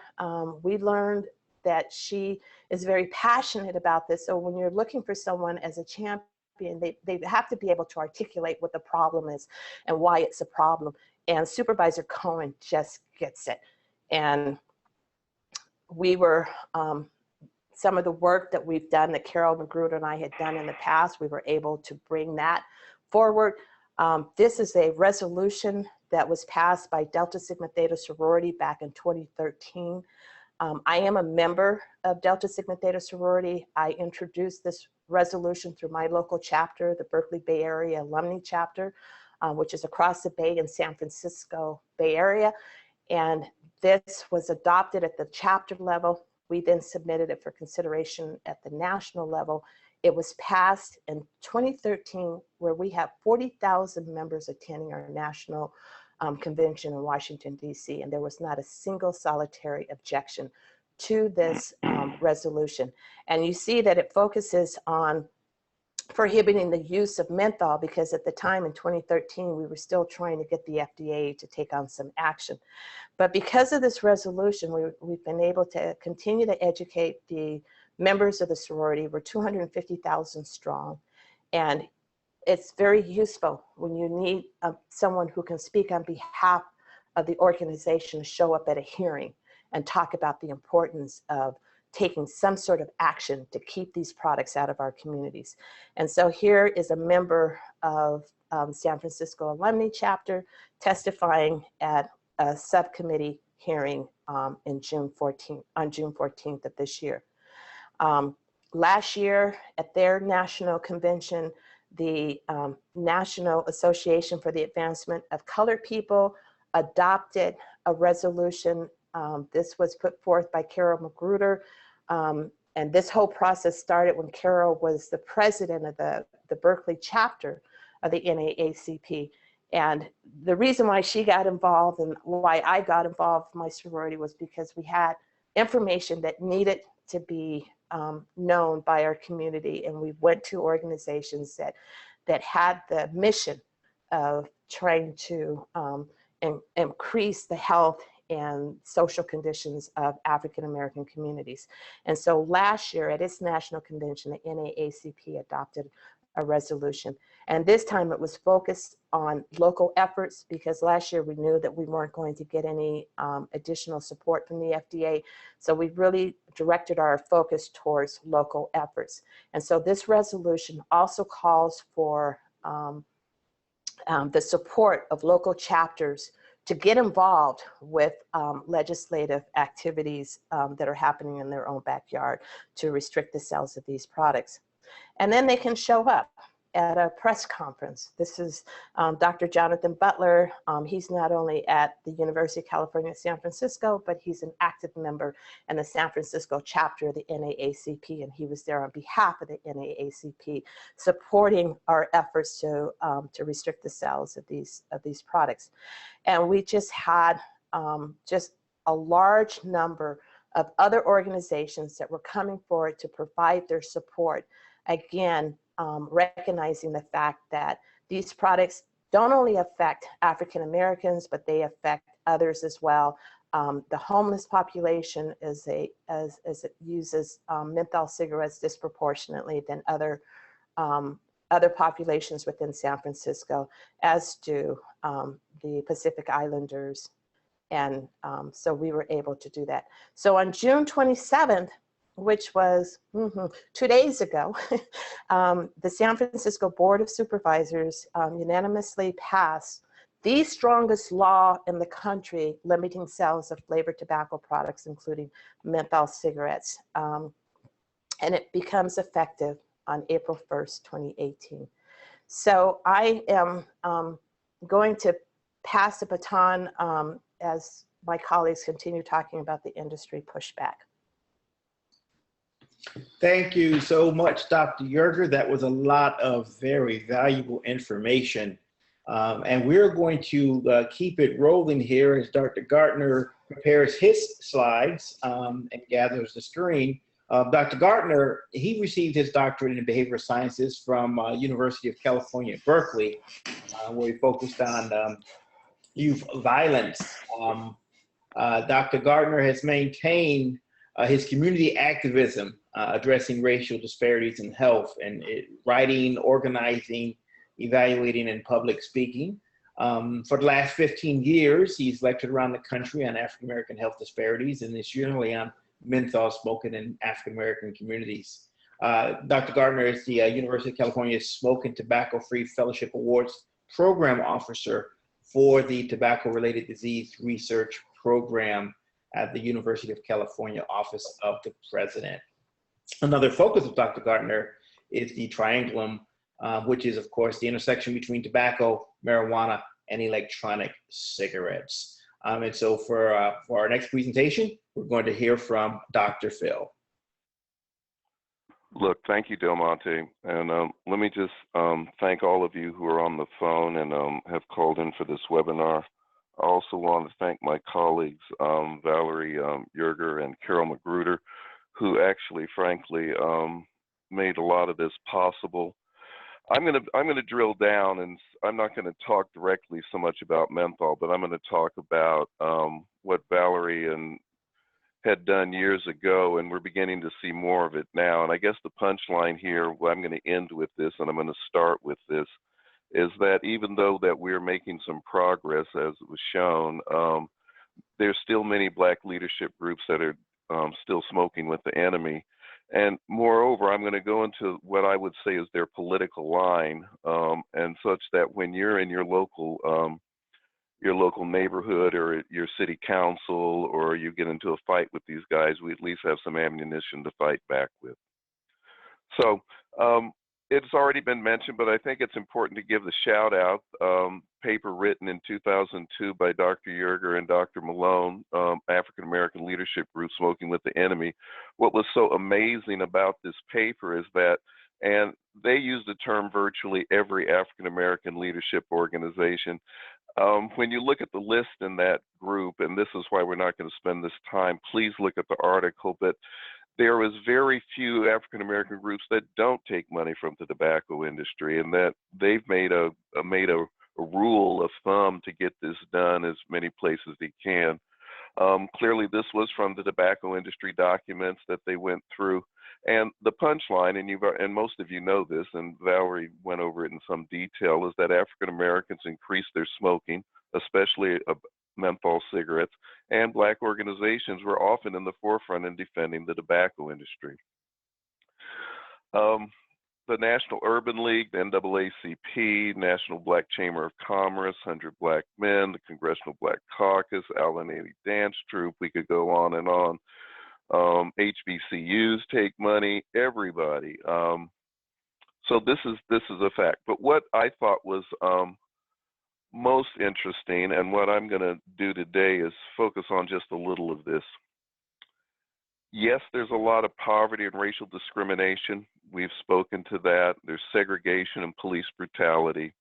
We learned that she is very passionate about this. So when you're looking for someone as a champion, they have to be able to articulate what the problem is and why it's a problem. And Supervisor Cohen just gets it. And we were, some of the work that we've done, that Carol Magruder and I had done in the past, we were able to bring that forward. This is a resolution that was passed by Delta Sigma Theta sorority back in 2013. I am a member of Delta Sigma Theta sorority. I introduced this resolution through my local chapter, the Berkeley Bay Area Alumni Chapter, which is across the bay in San Francisco Bay Area. And this was adopted at the chapter level. We then submitted it for consideration at the national level. It was passed in 2013, where we have 40,000 members attending our national convention in Washington, D.C., and there was not a single solitary objection to this resolution. And you see that it focuses on prohibiting the use of menthol, because at the time in 2013, we were still trying to get the FDA to take on some action. But because of this resolution, we've been able to continue to educate the members of the sorority. We're 250,000 strong. And it's very useful when you need someone who can speak on behalf of the organization to show up at a hearing and talk about the importance of taking some sort of action to keep these products out of our communities. And so here is a member of San Francisco Alumni Chapter testifying at a subcommittee hearing on June 14th of this year. Last year at their national convention, the National Association for the Advancement of Colored People adopted a resolution. This was put forth by Carol Magruder. And this whole process started when Carol was the president of the Berkeley chapter of the NAACP. And the reason why she got involved and why I got involved in my sorority was because we had information that needed to be known by our community. And we went to organizations that had the mission of trying to increase the health and social conditions of African American communities. And so last year at its national convention, the NAACP adopted a resolution. And this time it was focused on local efforts, because last year we knew that we weren't going to get any additional support from the FDA. So we really directed our focus towards local efforts. And so this resolution also calls for the support of local chapters to get involved with legislative activities that are happening in their own backyard to restrict the sales of these products. And then they can show up at a press conference. This is Dr. Jonathan Butler. He's not only at the University of California, San Francisco, but he's an active member in the San Francisco chapter of the NAACP, and he was there on behalf of the NAACP, supporting our efforts to restrict the sales of these products. And we just had just a large number of other organizations that were coming forward to provide their support. Again, recognizing the fact that these products don't only affect African Americans, but they affect others as well. The homeless population as it uses menthol cigarettes disproportionately than other populations within San Francisco, as do the Pacific Islanders. And so we were able to do that. So on June 27th, which was 2 days ago, the San Francisco Board of Supervisors unanimously passed the strongest law in the country limiting sales of flavored tobacco products, including menthol cigarettes. And it becomes effective on April 1st, 2018. So I am going to pass the baton as my colleagues continue talking about the industry pushback. Thank you so much, Dr. Yerger. That was a lot of very valuable information. And we're going to keep it rolling here as Dr. Gartner prepares his slides and gathers the screen. Dr. Gartner, he received his doctorate in behavioral sciences from University of California, Berkeley, where he focused on youth violence. Dr. Gartner has maintained his community activism, addressing racial disparities in health, and writing, organizing, evaluating, and public speaking. For the last 15 years, he's lectured around the country on African American health disparities, and is generally on menthol smoking in African American communities. Dr. Gardner is the University of California Smoke and Tobacco Free Fellowship Awards Program Officer for the Tobacco Related Disease Research Program at the University of California Office of the President. Another focus of Dr. Gardner is the triangulum, which is, of course, the intersection between tobacco, marijuana, and electronic cigarettes. And so for our next presentation, we're going to hear from Dr. Phil. Look, thank you, Del Monte. And let me just thank all of you who are on the phone and have called in for this webinar. I also want to thank my colleagues, Valerie Yerger and Carol Magruder, who actually, frankly, made a lot of this possible. I'm gonna drill down, and I'm not going to talk directly so much about menthol, but I'm going to talk about what Valerie had done years ago, and we're beginning to see more of it now. And I guess the punchline here, what I'm going to end with this, and I'm going to start with this, is that even though that we're making some progress, as it was shown, there's still many Black leadership groups that are still smoking with the enemy. And moreover, I'm going to go into what I would say is their political line, and such that when you're in your local neighborhood or your city council, or you get into a fight with these guys, we at least have some ammunition to fight back with. So it's already been mentioned, but I think it's important to give the shout out. Paper written in 2002 by Dr. Yerger and Dr. Malone, African American Leadership Group, Smoking with the Enemy. What was so amazing about this paper is that, and they used the term virtually every African American leadership organization. When you look at the list in that group, and this is why we're not going to spend this time, please look at the article, but there was very few African American groups that don't take money from the tobacco industry, and that they've made a rule of thumb to get this done as many places as they can. Clearly, this was from the tobacco industry documents that they went through. And the punchline, and most of you know this, and Valerie went over it in some detail, is that African Americans increased their smoking, especially menthol cigarettes, and Black organizations were often in the forefront in defending the tobacco industry. The National Urban League, the NAACP, National Black Chamber of Commerce, 100 Black Men, the Congressional Black Caucus, Allegheny Dance Troupe, we could go on and on. HBCUs take money, everybody. So this is a fact. But what I thought was most interesting, and what I'm going to do today, is focus on just a little of this. Yes, there's a lot of poverty and racial discrimination. We've spoken to that. There's segregation and police brutality.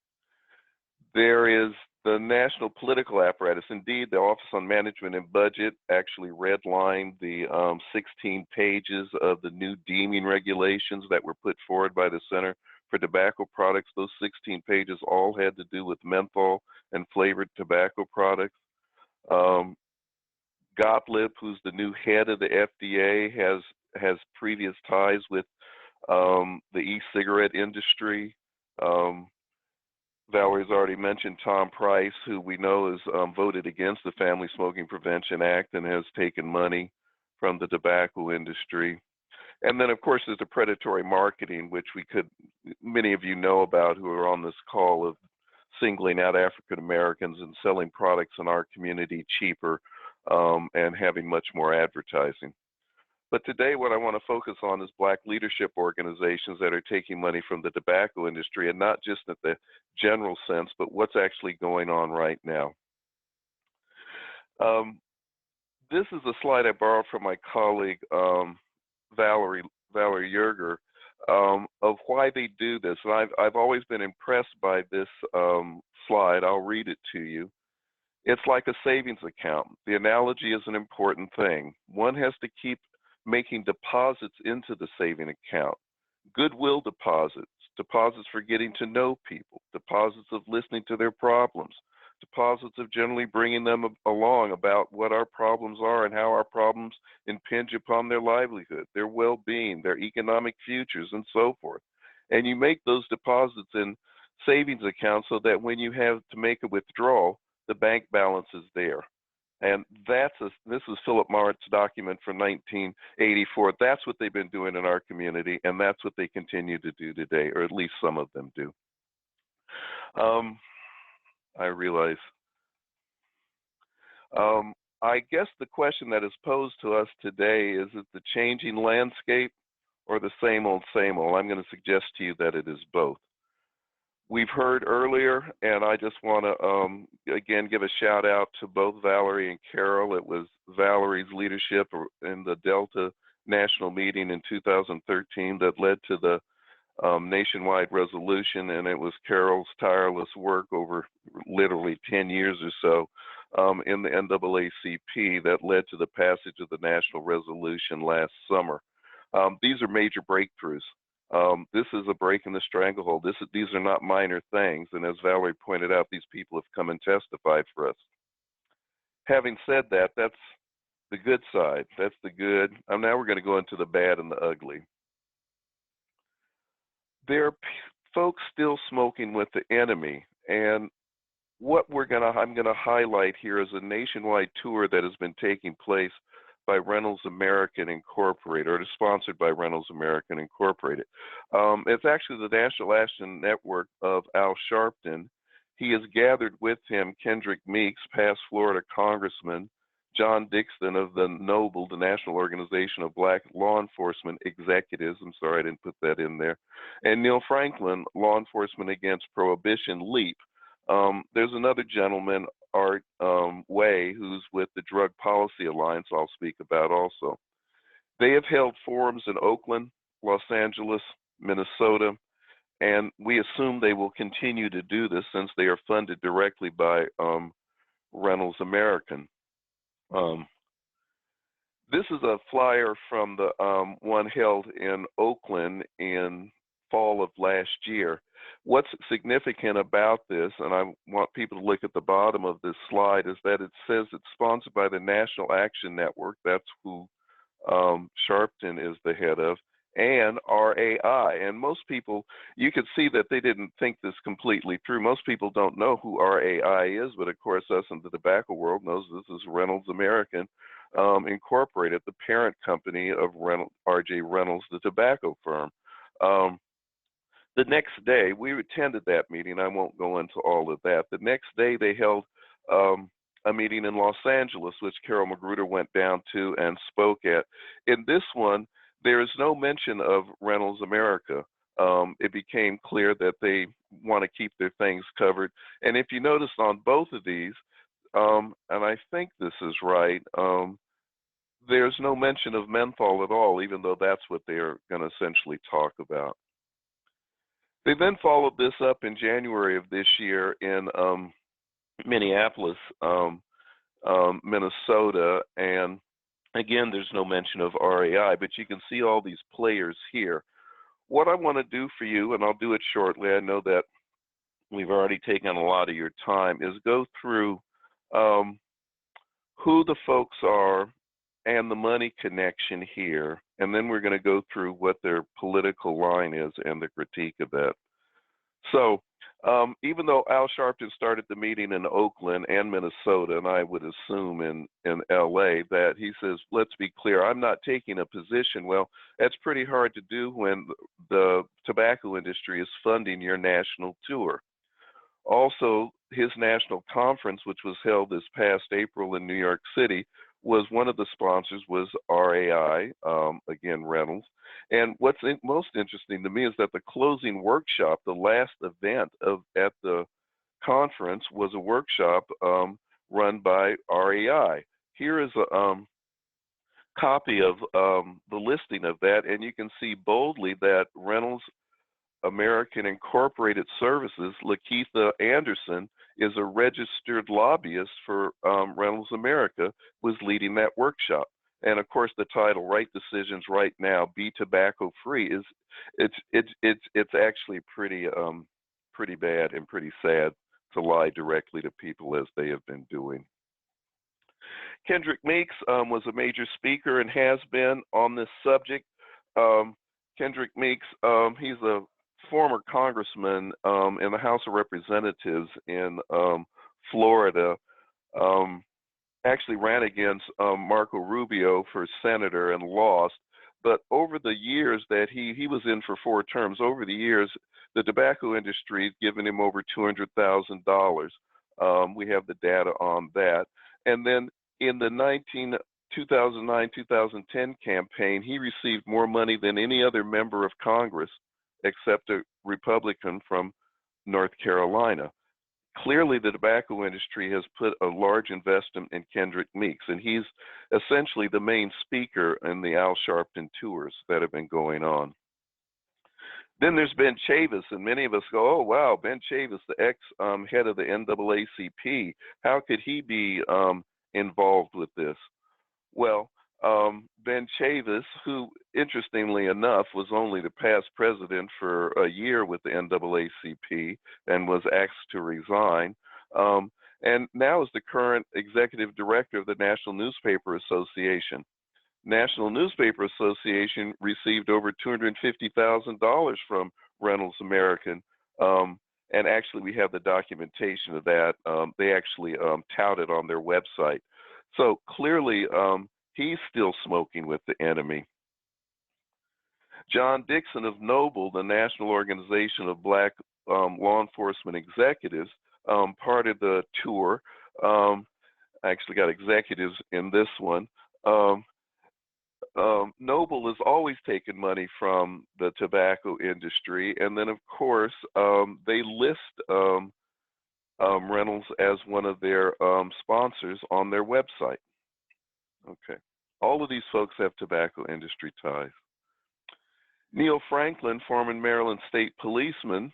There is the national political apparatus. Indeed, the Office on Management and Budget actually redlined the 16 pages of the new deeming regulations that were put forward by the Center for Tobacco Products. Those 16 pages all had to do with menthol and flavored tobacco products. Gottlieb, who's the new head of the FDA, has previous ties with the e-cigarette industry. Valerie's already mentioned Tom Price, who we know has voted against the Family Smoking Prevention Act and has taken money from the tobacco industry. And then, of course, there's the predatory marketing, which many of you know about who are on this call, of singling out African Americans and selling products in our community cheaper and having much more advertising. But today, what I want to focus on is Black leadership organizations that are taking money from the tobacco industry, and not just in the general sense, but what's actually going on right now. This is a slide I borrowed from my colleague, Valerie Yerger, of why they do this. And I've always been impressed by this slide. I'll read it to you. It's like a savings account. The analogy is an important thing. One has to keep making deposits into the saving account. Goodwill deposits, deposits for getting to know people, deposits of listening to their problems, deposits of generally bringing them along about what our problems are and how our problems impinge upon their livelihood, their well-being, their economic futures, and so forth. And you make those deposits in savings accounts so that when you have to make a withdrawal, the bank balance is there. And this is Philip Mart's document from 1984. That's what they've been doing in our community, and that's what they continue to do today, or at least some of them do. I realize. I guess the question that is posed to us today is it the changing landscape or the same old, same old? I'm going to suggest to you that it is both. We've heard earlier, and I just want to, again, give a shout out to both Valerie and Carol. It was Valerie's leadership in the Delta National Meeting in 2013 that led to the nationwide resolution, and it was Carol's tireless work over literally 10 years or so in the NAACP that led to the passage of the national resolution last summer. These are major breakthroughs. This is a break in the stranglehold. These are not minor things, and as Valerie pointed out, these people have come and testified for us. Having said that, that's the good side. That's the good. Now we're going to go into the bad and the ugly. There are folks still smoking with the enemy, and what I'm going to highlight here is a nationwide tour that has been taking place by Reynolds American Incorporated, or is sponsored by Reynolds American Incorporated. It's actually the National Action Network of Al Sharpton. He has gathered with him Kendrick Meeks, past Florida Congressman, John Dixon of the NOBLE, the National Organization of Black Law Enforcement Executives. I'm sorry I didn't put that in there. And Neil Franklin, Law Enforcement Against Prohibition, LEAP. There's another gentleman, Art Way, who's with the Drug Policy Alliance I'll speak about also. They have held forums in Oakland, Los Angeles, Minnesota, and we assume they will continue to do this since they are funded directly by Reynolds American. This is a flyer from the one held in Oakland in fall of last year. What's significant about this, and I want people to look at the bottom of this slide, is that it says it's sponsored by the National Action Network. That's who Sharpton is the head of, and RAI. And most people, you could see that they didn't think this completely through. Most people don't know who RAI is, but of course us in the tobacco world knows this is Reynolds American Incorporated, the parent company of R.J. Reynolds, the tobacco firm. The next day, we attended that meeting. I won't go into all of that. The next day, they held a meeting in Los Angeles, which Carol Magruder went down to and spoke at. In this one, there is no mention of Reynolds America. It became clear that they want to keep their things covered. And if you notice on both of these, and I think this is right, there's no mention of menthol at all, even though that's what they're going to essentially talk about. They then followed this up in January of this year in Minneapolis, Minnesota, and again, there's no mention of RAI, but you can see all these players here. What I want to do for you, and I'll do it shortly, I know that we've already taken a lot of your time, is go through who the folks are and the money connection here, and then we're going to go through what their political line is and the critique of that. So even though Al Sharpton started the meeting in Oakland and Minnesota, and I would assume in LA, that he says, let's be clear, I'm not taking a position. Well, that's pretty hard to do when the tobacco industry is funding your national tour. Also, his national conference, which was held this past April in New York City, was one of the sponsors was RAI, again, Reynolds. And what's most interesting to me is that the closing workshop, the last event at the conference, was a workshop run by RAI. Here is a copy of the listing of that, and you can see boldly that Reynolds American Incorporated Services, Lakeitha Anderson, is a registered lobbyist for Reynolds America, was leading that workshop. And of course, the title, "Right Decisions Right Now, Be Tobacco Free," it's actually pretty bad and pretty sad to lie directly to people as they have been doing. Kendrick Meeks was a major speaker and has been on this subject. Kendrick Meeks, he's a former congressman in the House of Representatives in Florida. Actually ran against Marco Rubio for senator and lost. But over the years that he was in for 4 terms, over the years, the tobacco industry has given him over $200,000. We have the data on that. And then in the 2009-2010 campaign, he received more money than any other member of Congress, except a Republican from North Carolina. Clearly, the tobacco industry has put a large investment in Kendrick Meeks, and he's essentially the main speaker in the Al Sharpton tours that have been going on. Then there's Ben Chavis, and many of us go, oh, wow, Ben Chavis, the ex-head of the NAACP, how could he be involved with this? Well, Ben Chavis, who, interestingly enough, was only the past president for a year with the NAACP and was asked to resign, and now is the current executive director of the National Newspaper Association. National Newspaper Association received over $250,000 from Reynolds American, and actually we have the documentation of that. They actually tout it on their website. So clearly, he's still smoking with the enemy. John Dixon of Noble, the National Organization of Black Law Enforcement Executives, part of the tour. I actually got executives in this one. Noble has always taken money from the tobacco industry, and then of course they list Reynolds as one of their sponsors on their website. Okay, all of these folks have tobacco industry ties. Neil Franklin, former Maryland state policeman,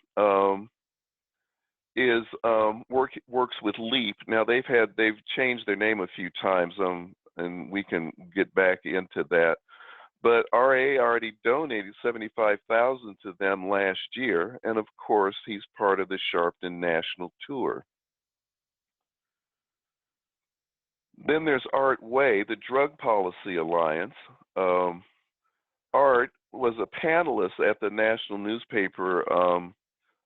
works with LEAP. Now they've changed their name a few times, and we can get back into that. But RA already donated $75,000 to them last year, and of course he's part of the Sharpton National Tour. Then there's Art Way, the Drug Policy Alliance. Art was a panelist at the National Newspaper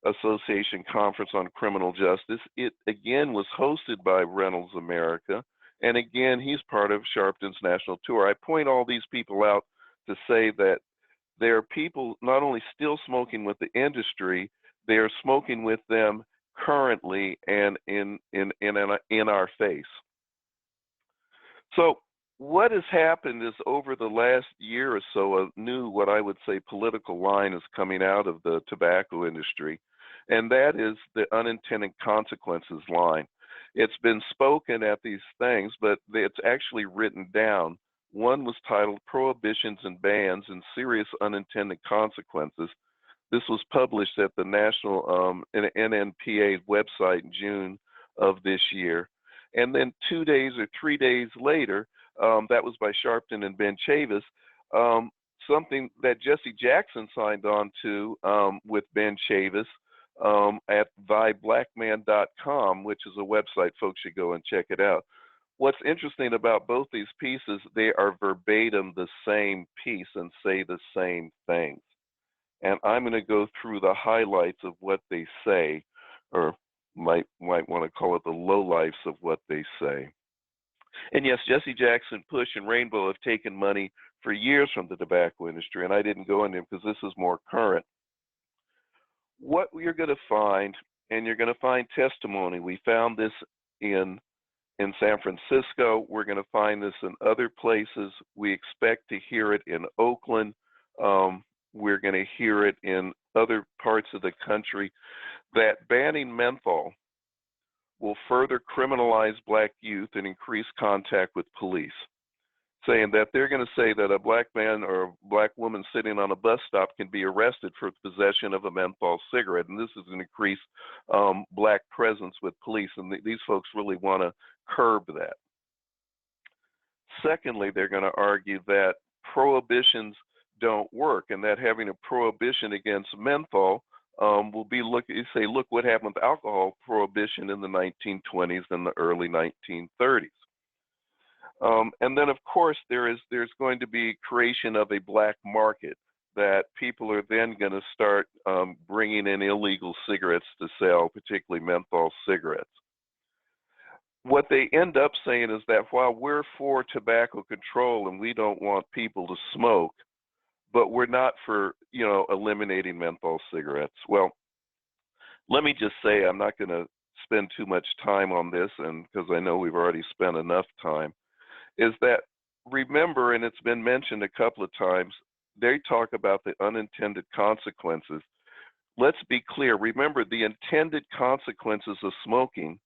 Association Conference on Criminal Justice. It again was hosted by Reynolds America, and again he's part of Sharpton's National Tour. I point all these people out to say that there are people not only still smoking with the industry, they are smoking with them currently and in our face. So what has happened is over the last year or so, a new, what I would say, political line is coming out of the tobacco industry, and that is the unintended consequences line. It's been spoken at these things, but it's actually written down. One was titled Prohibitions and Bans and Serious Unintended Consequences. This was published at the National NNPA website in June of this year. And then 2 days or 3 days later, that was by Sharpton and Ben Chavis, something that Jesse Jackson signed on to with Ben Chavis at thyblackman.com, which is a website folks should go and check it out. What's interesting about both these pieces, they are verbatim the same piece and say the same things. And I'm going to go through the highlights of what they say, or might want to call it the lowlifes of what they say. And yes, Jesse Jackson, Push, and Rainbow have taken money for years from the tobacco industry, and I didn't go into it because this is more current. What you're going to find, and you're going to find testimony. We found this in San Francisco. We're going to find this in other places. We expect to hear it in Oakland. We're going to hear it in other parts of the country, that banning menthol will further criminalize Black youth and increase contact with police, saying that they're going to say that a Black man or a Black woman sitting on a bus stop can be arrested for possession of a menthol cigarette, and this is an increased Black presence with police, and these folks really want to curb that. Secondly, they're going to argue that prohibitions don't work, and that having a prohibition against menthol will be look what happened with alcohol prohibition in the 1920s and the early 1930s. And then, of course, there's going to be creation of a black market that people are then going to start bringing in illegal cigarettes to sell, particularly menthol cigarettes. What they end up saying is that while we're for tobacco control and we don't want people to smoke, but we're not for, eliminating menthol cigarettes. Well, let me just say, I'm not going to spend too much time on this, and because I know we've already spent enough time, is that remember, and it's been mentioned a couple of times, they talk about the unintended consequences. Let's be clear. Remember, the intended consequences of smoking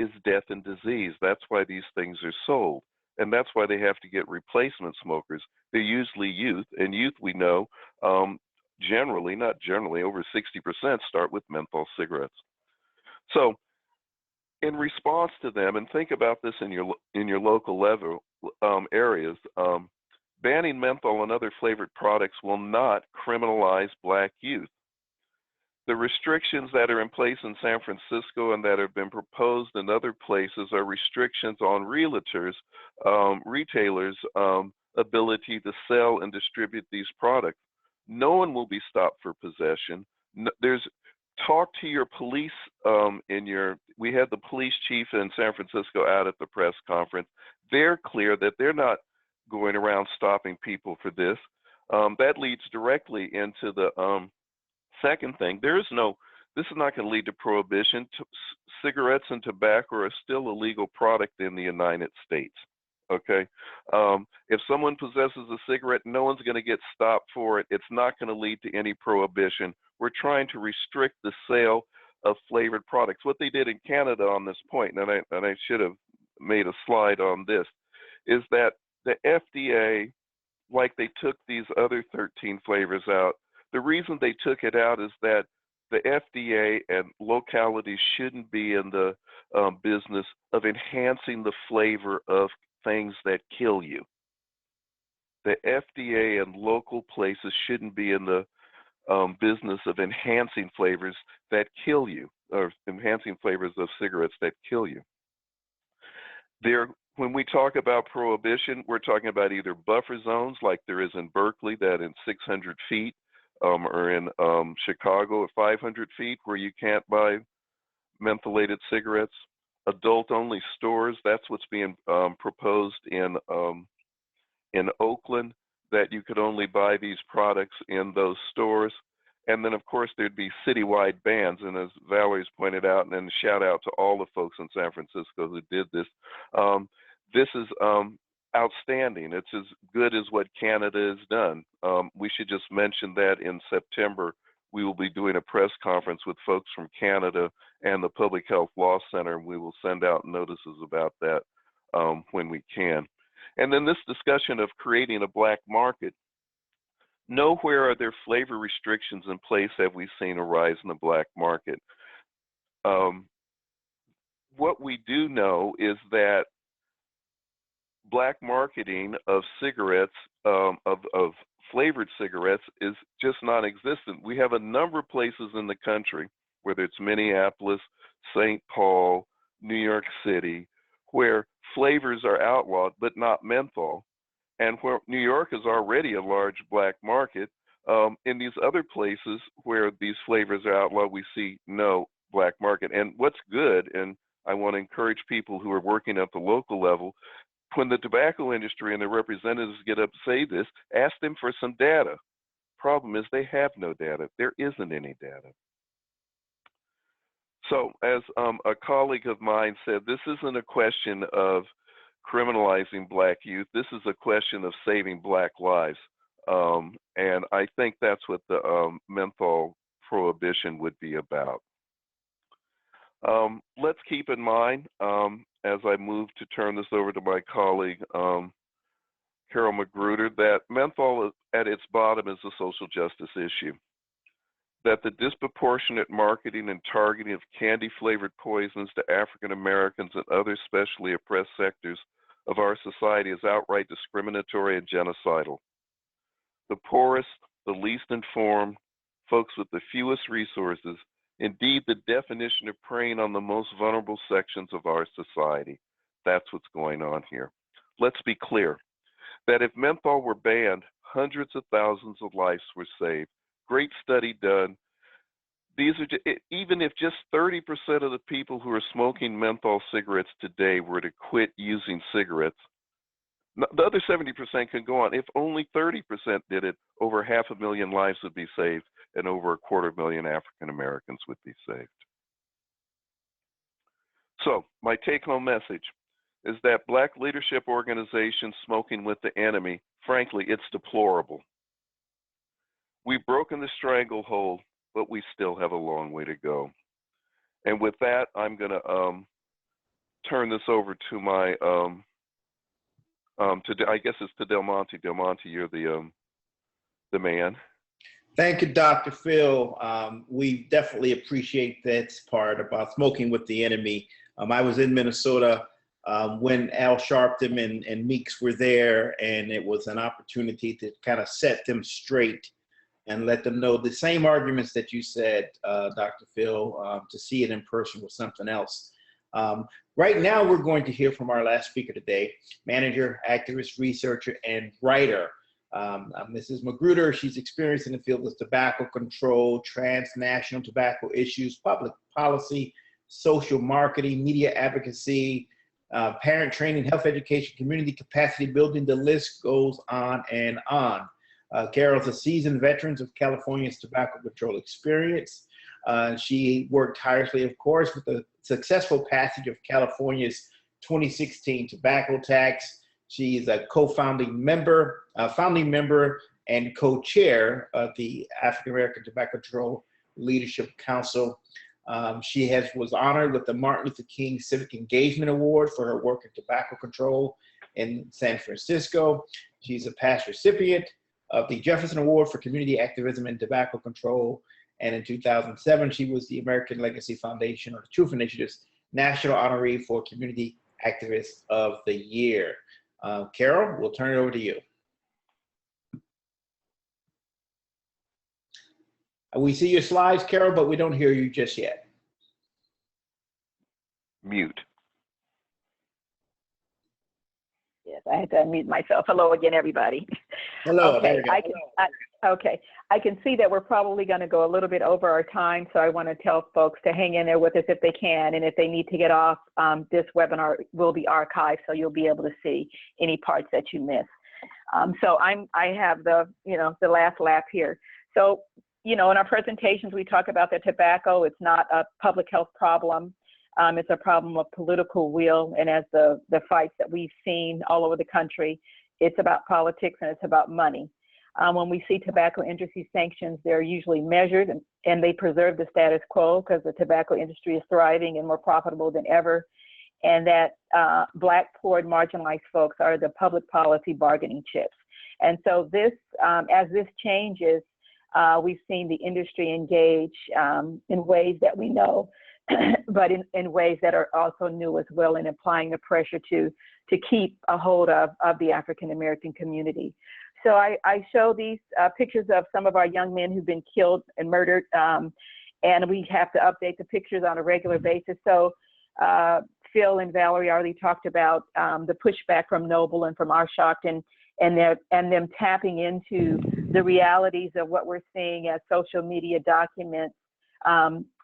is death and disease. That's why these things are sold. And that's why they have to get replacement smokers. They're usually youth, and youth, we know, generally, not generally, over 60% start with menthol cigarettes. So in response to them, and think about this in your local level areas, banning menthol and other flavored products will not criminalize black youth. The restrictions that are in place in San Francisco and that have been proposed in other places are restrictions on retailers' ability to sell and distribute these products. No one will be stopped for possession. Talk to your police we had the police chief in San Francisco out at the press conference. They're clear that they're not going around stopping people for this. That leads directly into the second thing. This is not going to lead to prohibition. Cigarettes and tobacco are still a legal product in the United States. Okay, if someone possesses a cigarette, no one's going to get stopped for it. It's not going to lead to any prohibition. We're trying to restrict the sale of flavored products. What they did in Canada on this point, and I should have made a slide on this, is that the FDA, like they took these other 13 flavors out, the reason they took it out is that the FDA and localities shouldn't be in the business of enhancing the flavor of things that kill you. The FDA and local places shouldn't be in the business of enhancing flavors that kill you, or enhancing flavors of cigarettes that kill you. When we talk about prohibition, we're talking about either buffer zones like there is in Berkeley, that in 600 feet, or in Chicago at 500 feet where you can't buy mentholated cigarettes. Adult-only stores, that's what's being proposed in Oakland, that you could only buy these products in those stores. And then, of course, there'd be citywide bans. And as Valerie's pointed out, and then shout out to all the folks in San Francisco who did this. This is outstanding. It's as good as what Canada has done. We should just mention that in September, we will be doing a press conference with folks from Canada and the Public Health Law Center, and we will send out notices about that when we can. And then this discussion of creating a black market. Nowhere are there flavor restrictions in place have we seen a rise in the black market. What we do know is that black marketing of cigarettes, of flavored cigarettes, is just non-existent. We have a number of places in the country, whether it's Minneapolis, St. Paul, New York City, where flavors are outlawed, but not menthol. And where New York is already a large black market, in these other places where these flavors are outlawed, we see no black market. And what's good, and I want to encourage people who are working at the local level, when the tobacco industry and their representatives get up to say this, ask them for some data. Problem is they have no data. There isn't any data. So as a colleague of mine said, this isn't a question of criminalizing black youth. This is a question of saving black lives. And I think that's what the menthol prohibition would be about. Let's keep in mind, as I move to turn this over to my colleague, Carol Magruder, that menthol at its bottom is a social justice issue. That the disproportionate marketing and targeting of candy-flavored poisons to African Americans and other specially oppressed sectors of our society is outright discriminatory and genocidal. The poorest, the least informed, folks with the fewest resources, indeed the definition of preying on the most vulnerable sections of our society. That's what's going on here. Let's be clear that if menthol were banned, hundreds of thousands of lives were saved. Great study done. These are even if just 30% of the people who are smoking menthol cigarettes today were to quit using cigarettes, the other 70% can go on. If only 30% did it, over 500,000 lives would be saved, and over 250,000 African Americans would be saved. So my take-home message is that Black leadership organizations smoking with the enemy, frankly, it's deplorable. We've broken the stranglehold, but we still have a long way to go. And with that, I'm going to turn this over to my, I guess it's to Del Monte. Del Monte, you're the man. Thank you, Dr. Phil. We definitely appreciate that part about smoking with the enemy. I was in Minnesota when Al Sharpton and Meeks were there, and it was an opportunity to kind of set them straight and let them know the same arguments that you said, Dr. Phil. To see it in person was something else. Right now, we're going to hear from our last speaker today, manager, activist, researcher, and writer. Mrs. Magruder. She's experienced in the field of tobacco control, transnational tobacco issues, public policy, social marketing, media advocacy, parent training, health education, community capacity building. The list goes on and on. Carol's a seasoned veteran of California's tobacco control experience. She worked tirelessly, of course, with the successful passage of California's 2016 tobacco tax. She is a founding member and co-chair of the African American Tobacco Control Leadership Council. She was honored with the Martin Luther King Civic Engagement Award for her work in tobacco control in San Francisco. She's a past recipient of the Jefferson Award for Community Activism and Tobacco Control. And in 2007, she was the American Legacy Foundation, or the Truth Initiative's National Honoree for Community Activist of the Year. Carol, we'll turn it over to you. We see your slides, Carol, but we don't hear you just yet. Mute. Yes, I had to unmute myself. Hello again, everybody. Hello. Okay, I can see that we're probably going to go a little bit over our time, so I want to tell folks to hang in there with us if they can, and if they need to get off, this webinar will be archived, so you'll be able to see any parts that you missed. So I have the last lap here. So, in our presentations, we talk about that tobacco. It's not a public health problem. It's a problem of political will, and as the fights that we've seen all over the country, it's about politics and it's about money. When we see tobacco industry sanctions, they're usually measured and they preserve the status quo because the tobacco industry is thriving and more profitable than ever. And that Black, poor, and marginalized folks are the public policy bargaining chips. And so this, as this changes, we've seen the industry engage in ways that we know, but in ways that are also new as well, in applying the pressure to keep a hold of the African American community. So I show these pictures of some of our young men who've been killed and murdered, and we have to update the pictures on a regular basis. So Phil and Valerie already talked about the pushback from Noble and from our Sharpton, and them tapping into the realities of what we're seeing as social media documents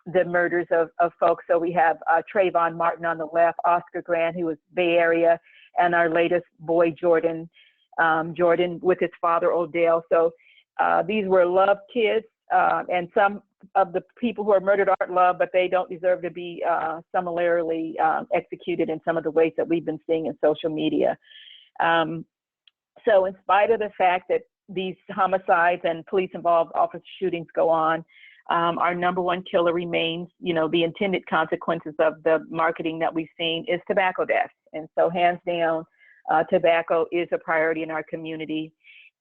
the murders of folks. So we have Trayvon Martin on the left, Oscar Grant, who was Bay Area, and our latest boy, Jordan with his father, Odell. So these were loved kids, and some of the people who are murdered aren't loved, but they don't deserve to be similarly executed in some of the ways that we've been seeing in social media. So in spite of the fact that these homicides and police-involved officer shootings go on, our number one killer remains, the intended consequences of the marketing that we've seen is tobacco deaths. And so hands down, tobacco is a priority in our community,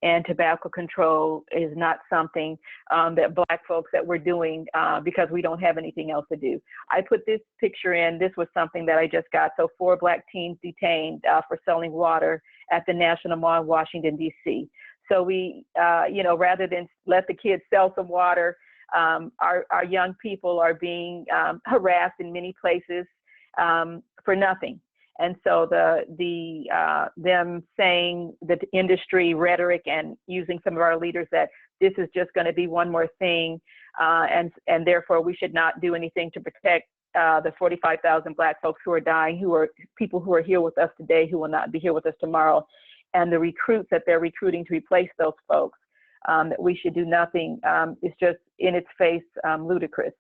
and tobacco control is not something that Black folks that we're doing because we don't have anything else to do. I put this picture in. This was something that I just got. So 4 Black teens detained for selling water at the National Mall in Washington, D.C. So we, rather than let the kids sell some water, our young people are being harassed in many places for nothing. And so them saying the industry rhetoric and using some of our leaders that this is just going to be one more thing, and therefore we should not do anything to protect the 45,000 Black folks who are dying, who are people who are here with us today, who will not be here with us tomorrow, and the recruits that they're recruiting to replace those folks, that we should do nothing, is just in its face ludicrous.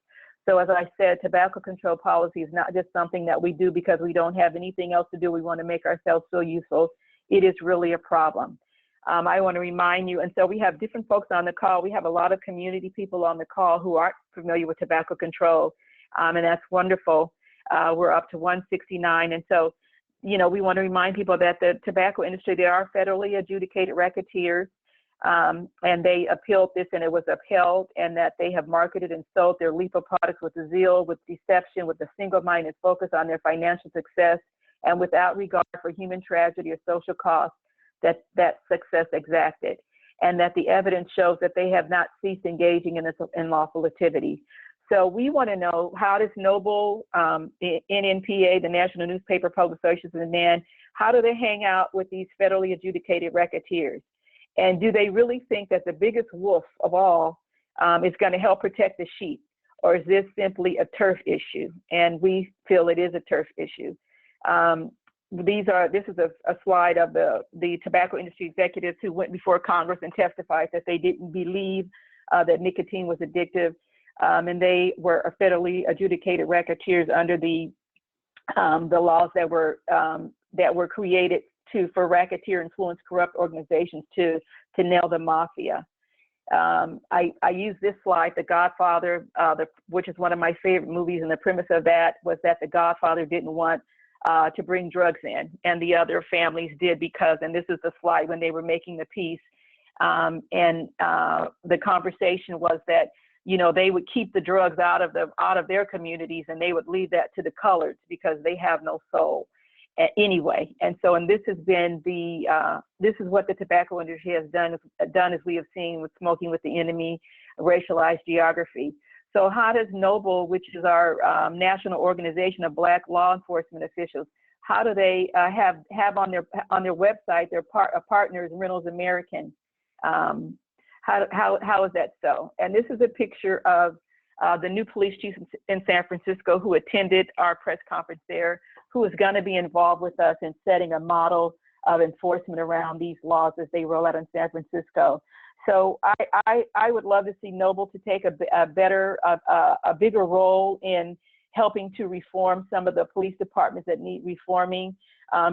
So as I said, tobacco control policy is not just something that we do because we don't have anything else to do. We want to make ourselves feel useful. It is really a problem. I want to remind you, and so we have different folks on the call. We have a lot of community people on the call who aren't familiar with tobacco control, and that's wonderful. We're up to 169, and so, you know, we want to remind people that the tobacco industry, they are federally adjudicated racketeers, and they appealed this and it was upheld, and that they have marketed and sold their lethal products with zeal, with deception, with a single-minded focus on their financial success, and without regard for human tragedy or social cost that success exacted, and that the evidence shows that they have not ceased engaging in this unlawful activity. So we want to know, how does Noble, NNPA, the National Newspaper Public Association of Man, how do they hang out with these federally adjudicated racketeers? And do they really think that the biggest wolf of all is going to help protect the sheep? Or is this simply a turf issue? And we feel it is a turf issue. This is a slide of the tobacco industry executives who went before Congress and testified that they didn't believe that nicotine was addictive. And they were federally adjudicated racketeers under the laws that were created for racketeer influenced corrupt organizations to nail the mafia. I use this slide, The Godfather, which is one of my favorite movies, and the premise of that was that the Godfather didn't want to bring drugs in, and the other families did because, and this is the slide when they were making the peace, and the conversation was that, you know, they would keep the drugs out of their communities, and they would leave that to the coloreds because they have no soul anyway. And so, and this has been this is what the tobacco industry has done as we have seen with Smoking with the Enemy, racialized geography. So how does Noble, which is our national organization of Black law enforcement officials, how do they have on their website their partners Reynolds American? How is that so? And this is a picture of the new police chief in San Francisco who attended our press conference there, who is going to be involved with us in setting a model of enforcement around these laws as they roll out in San Francisco. So I would love to see Noble to take a bigger role in helping to reform some of the police departments that need reforming.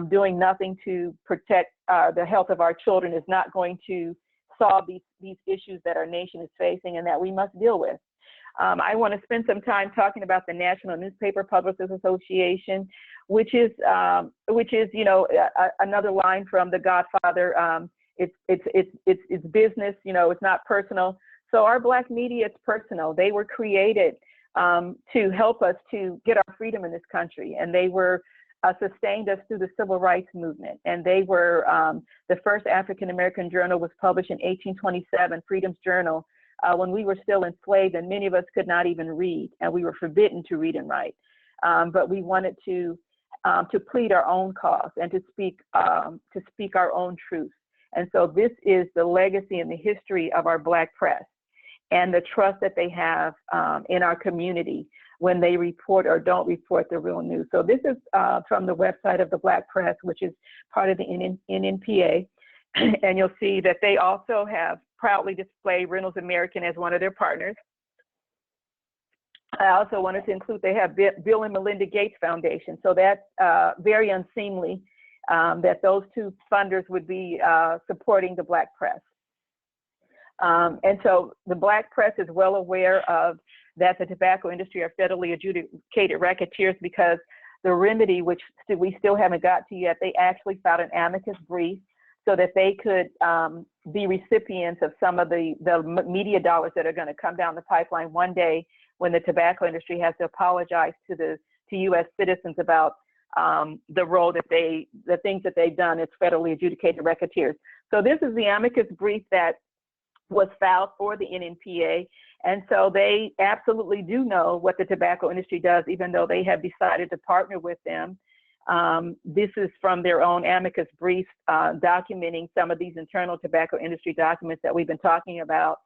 Doing nothing to protect the health of our children is not going to solve these issues that our nation is facing and that we must deal with. I want to spend some time talking about the National Newspaper Publishers Association, which is you know, another line from The Godfather. It's business, you know, it's not personal. So our Black media, it's personal. They were created to help us to get our freedom in this country, and they were sustained us through the civil rights movement. And they were the first African-American journal was published in 1827, Freedom's Journal, when we were still enslaved, and many of us could not even read, and we were forbidden to read and write. But we wanted to plead our own cause and to speak our own truth. And so this is the legacy and the history of our Black press and the trust that they have in our community when they report or don't report the real news. So this is from the website of the Black press, which is part of the NNPA. And you'll see that they also have proudly displayed Reynolds American as one of their partners. I also wanted to include, they have Bill and Melinda Gates Foundation. So that's very unseemly that those two funders would be supporting the Black press. And so the Black press is well aware of that the tobacco industry are federally adjudicated racketeers, because the remedy, which we still haven't got to yet, they actually filed an amicus brief so that they could be recipients of some of the media dollars that are going to come down the pipeline one day when the tobacco industry has to apologize to U.S. citizens about the role that the things that they've done as federally adjudicated racketeers. So this is the amicus brief that was filed for the NNPA, And so they absolutely do know what the tobacco industry does, even though they have decided to partner with them. This is from their own amicus brief documenting some of these internal tobacco industry documents that we've been talking about.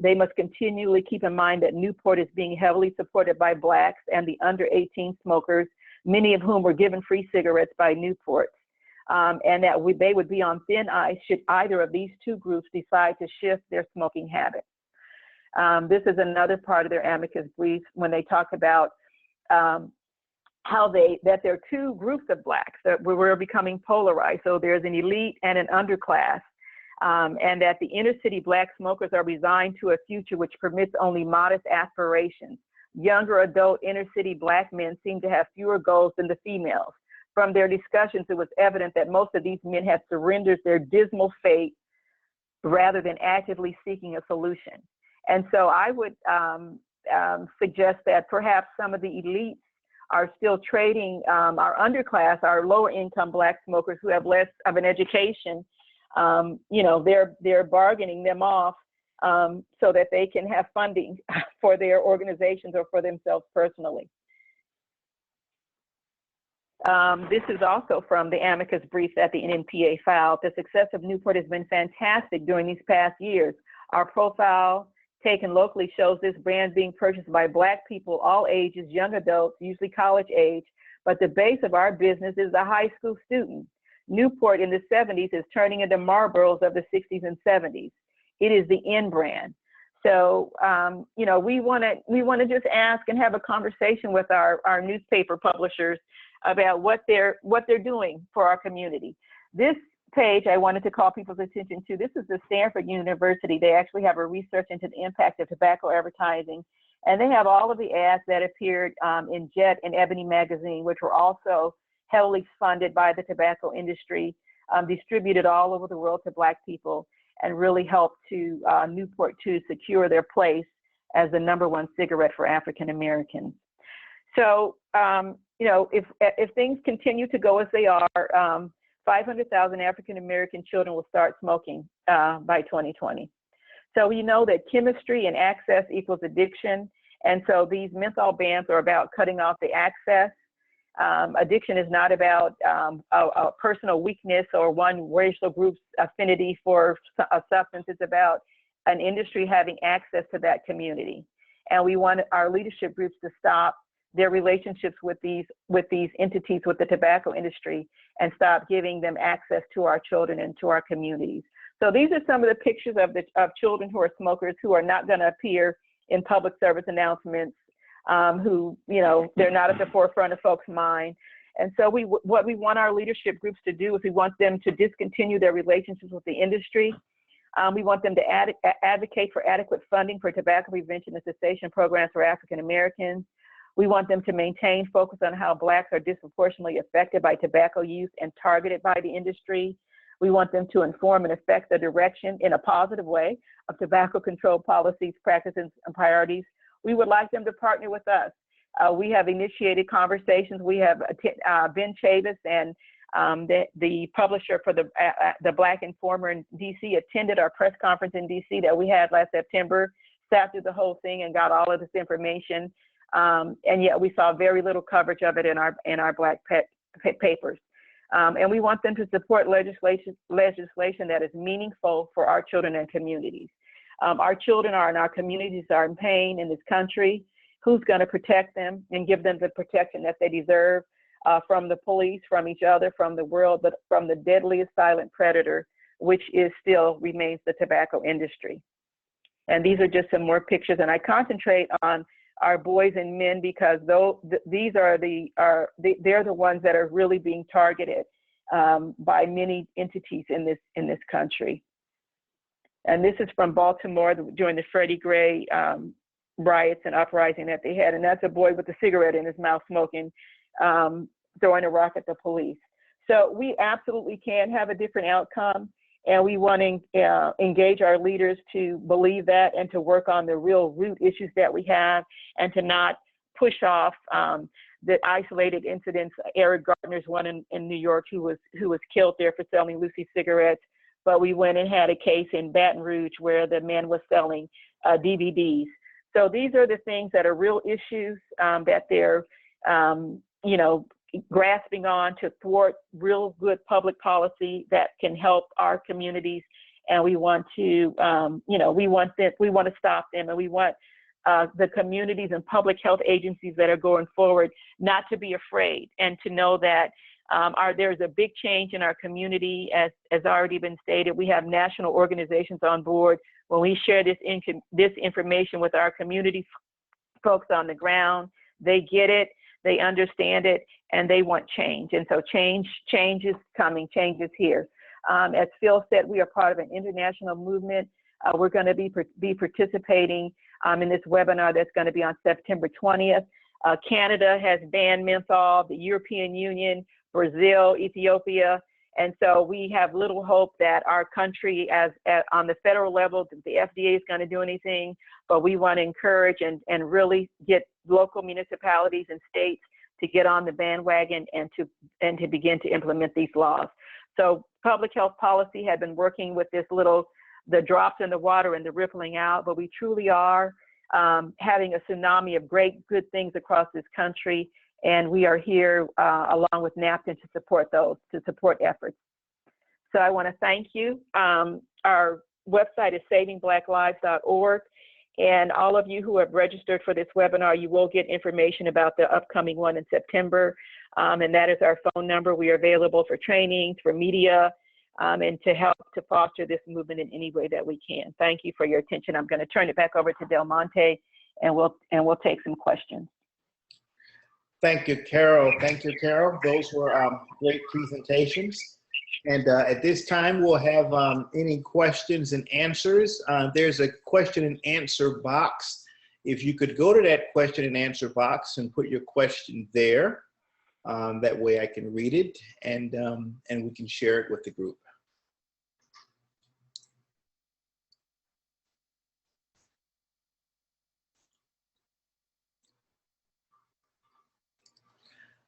They must continually keep in mind that Newport is being heavily supported by Blacks and the under 18 smokers, many of whom were given free cigarettes by Newport, and that they would be on thin ice should either of these two groups decide to shift their smoking habits. This is another part of their amicus brief when they talk about that there are two groups of Blacks that we're becoming polarized. So there's an elite and an underclass, and that the inner city Black smokers are resigned to a future which permits only modest aspirations. Younger adult inner city Black men seem to have fewer goals than the females. From their discussions, it was evident that most of these men had surrendered their dismal fate rather than actively seeking a solution. And so I would suggest that perhaps some of the elites are still trading our underclass, our lower income Black smokers who have less of an education, they're bargaining them off so that they can have funding for their organizations or for themselves personally. This is also from the amicus brief that the NNPA filed. The success of Newport has been fantastic during these past years. Our profile taken locally shows this brand being purchased by Black people, all ages, young adults, usually college age, but the base of our business is a high school student. Newport in the 70s is turning into Marlboros of the 60s and 70s. It is the in brand. So, we want to just ask and have a conversation with our newspaper publishers about what they're doing for our community. This page I wanted to call people's attention to. This is the Stanford University. They actually have a research into the impact of tobacco advertising, and they have all of the ads that appeared in Jet and Ebony magazine, which were also heavily funded by the tobacco industry, distributed all over the world to Black people, and really helped to Newport to secure their place as the #1 cigarette for African Americans. So, if things continue to go as they are, 500,000 African American children will start smoking by 2020. So we know that chemistry and access equals addiction. And so these menthol bans are about cutting off the access. Addiction is not about a personal weakness or one racial group's affinity for a substance. It's about an industry having access to that community. And we want our leadership groups to stop their relationships with these entities, with the tobacco industry, and stop giving them access to our children and to our communities. So these are some of the pictures of children who are smokers who are not going to appear in public service announcements, who, they're not at the forefront of folks' mind. And so what we want our leadership groups to do is we want them to discontinue their relationships with the industry. We want them to advocate for adequate funding for tobacco prevention and cessation programs for African Americans. We want them to maintain focus on how Blacks are disproportionately affected by tobacco use and targeted by the industry. We want them to inform and affect the direction in a positive way of tobacco control policies, practices, and priorities. We would like them to partner with us. We have initiated conversations. We have Ben Chavis and the publisher for the Black Informer in DC attended our press conference in DC that we had last September, sat through the whole thing and got all of this information. And yet we saw very little coverage of it in our Black papers. And we want them to support legislation that is meaningful for our children and communities. Our children and our communities are in pain in this country. Who's going to protect them and give them the protection that they deserve from the police, from each other, from the world, but from the deadliest silent predator, which still remains the tobacco industry. And these are just some more pictures, and I concentrate on our boys and men because they're the ones that are really being targeted by many entities in this country. And this is from Baltimore during the Freddie Gray riots and uprising that they had, and that's a boy with a cigarette in his mouth smoking, throwing a rock at the police. So we absolutely can have a different outcome, and we want to engage our leaders to believe that and to work on the real root issues that we have, and to not push off the isolated incidents. Eric Gardner's one in New York who was killed there for selling Lucy cigarettes. but we went and had a case in Baton Rouge where the man was selling DVDs. So these are the things that are real issues that they're, you know, grasping on to thwart real good public policy that can help our communities. And we want to, you know, we want to stop them, and we want the communities and public health agencies that are going forward not to be afraid, and to know that there's a big change in our community, as already been stated. We have national organizations on board. When we share this information with our community folks on the ground, they get it, they understand it, and they want change. And so change is coming, change is here. As Phil said, we are part of an international movement. We're going to be participating in this webinar that's going to be on September 20th. Canada has banned menthol, the European Union, Brazil, Ethiopia. And so we have little hope that our country, on the federal level, the FDA is going to do anything, but we want to encourage and really get local municipalities and states to get on the bandwagon and to begin to implement these laws. So public health policy had been working with the drops in the water and the rippling out, but we truly are having a tsunami of good things across this country. And we are here along with NAPTN to support efforts. So I want to thank you. Our website is savingblacklives.org. And all of you who have registered for this webinar, you will get information about the upcoming one in September. And that is our phone number. We are available for trainings, for media, and to help to foster this movement in any way that we can. Thank you for your attention. I'm going to turn it back over to Del Monte, and we'll take some questions. Thank you, Carol. Thank you, Carol. Those were great presentations. And at this time, we'll have any questions and answers. There's a question and answer box. If you could go to that question and answer box and put your question there, that way I can read it and we can share it with the group.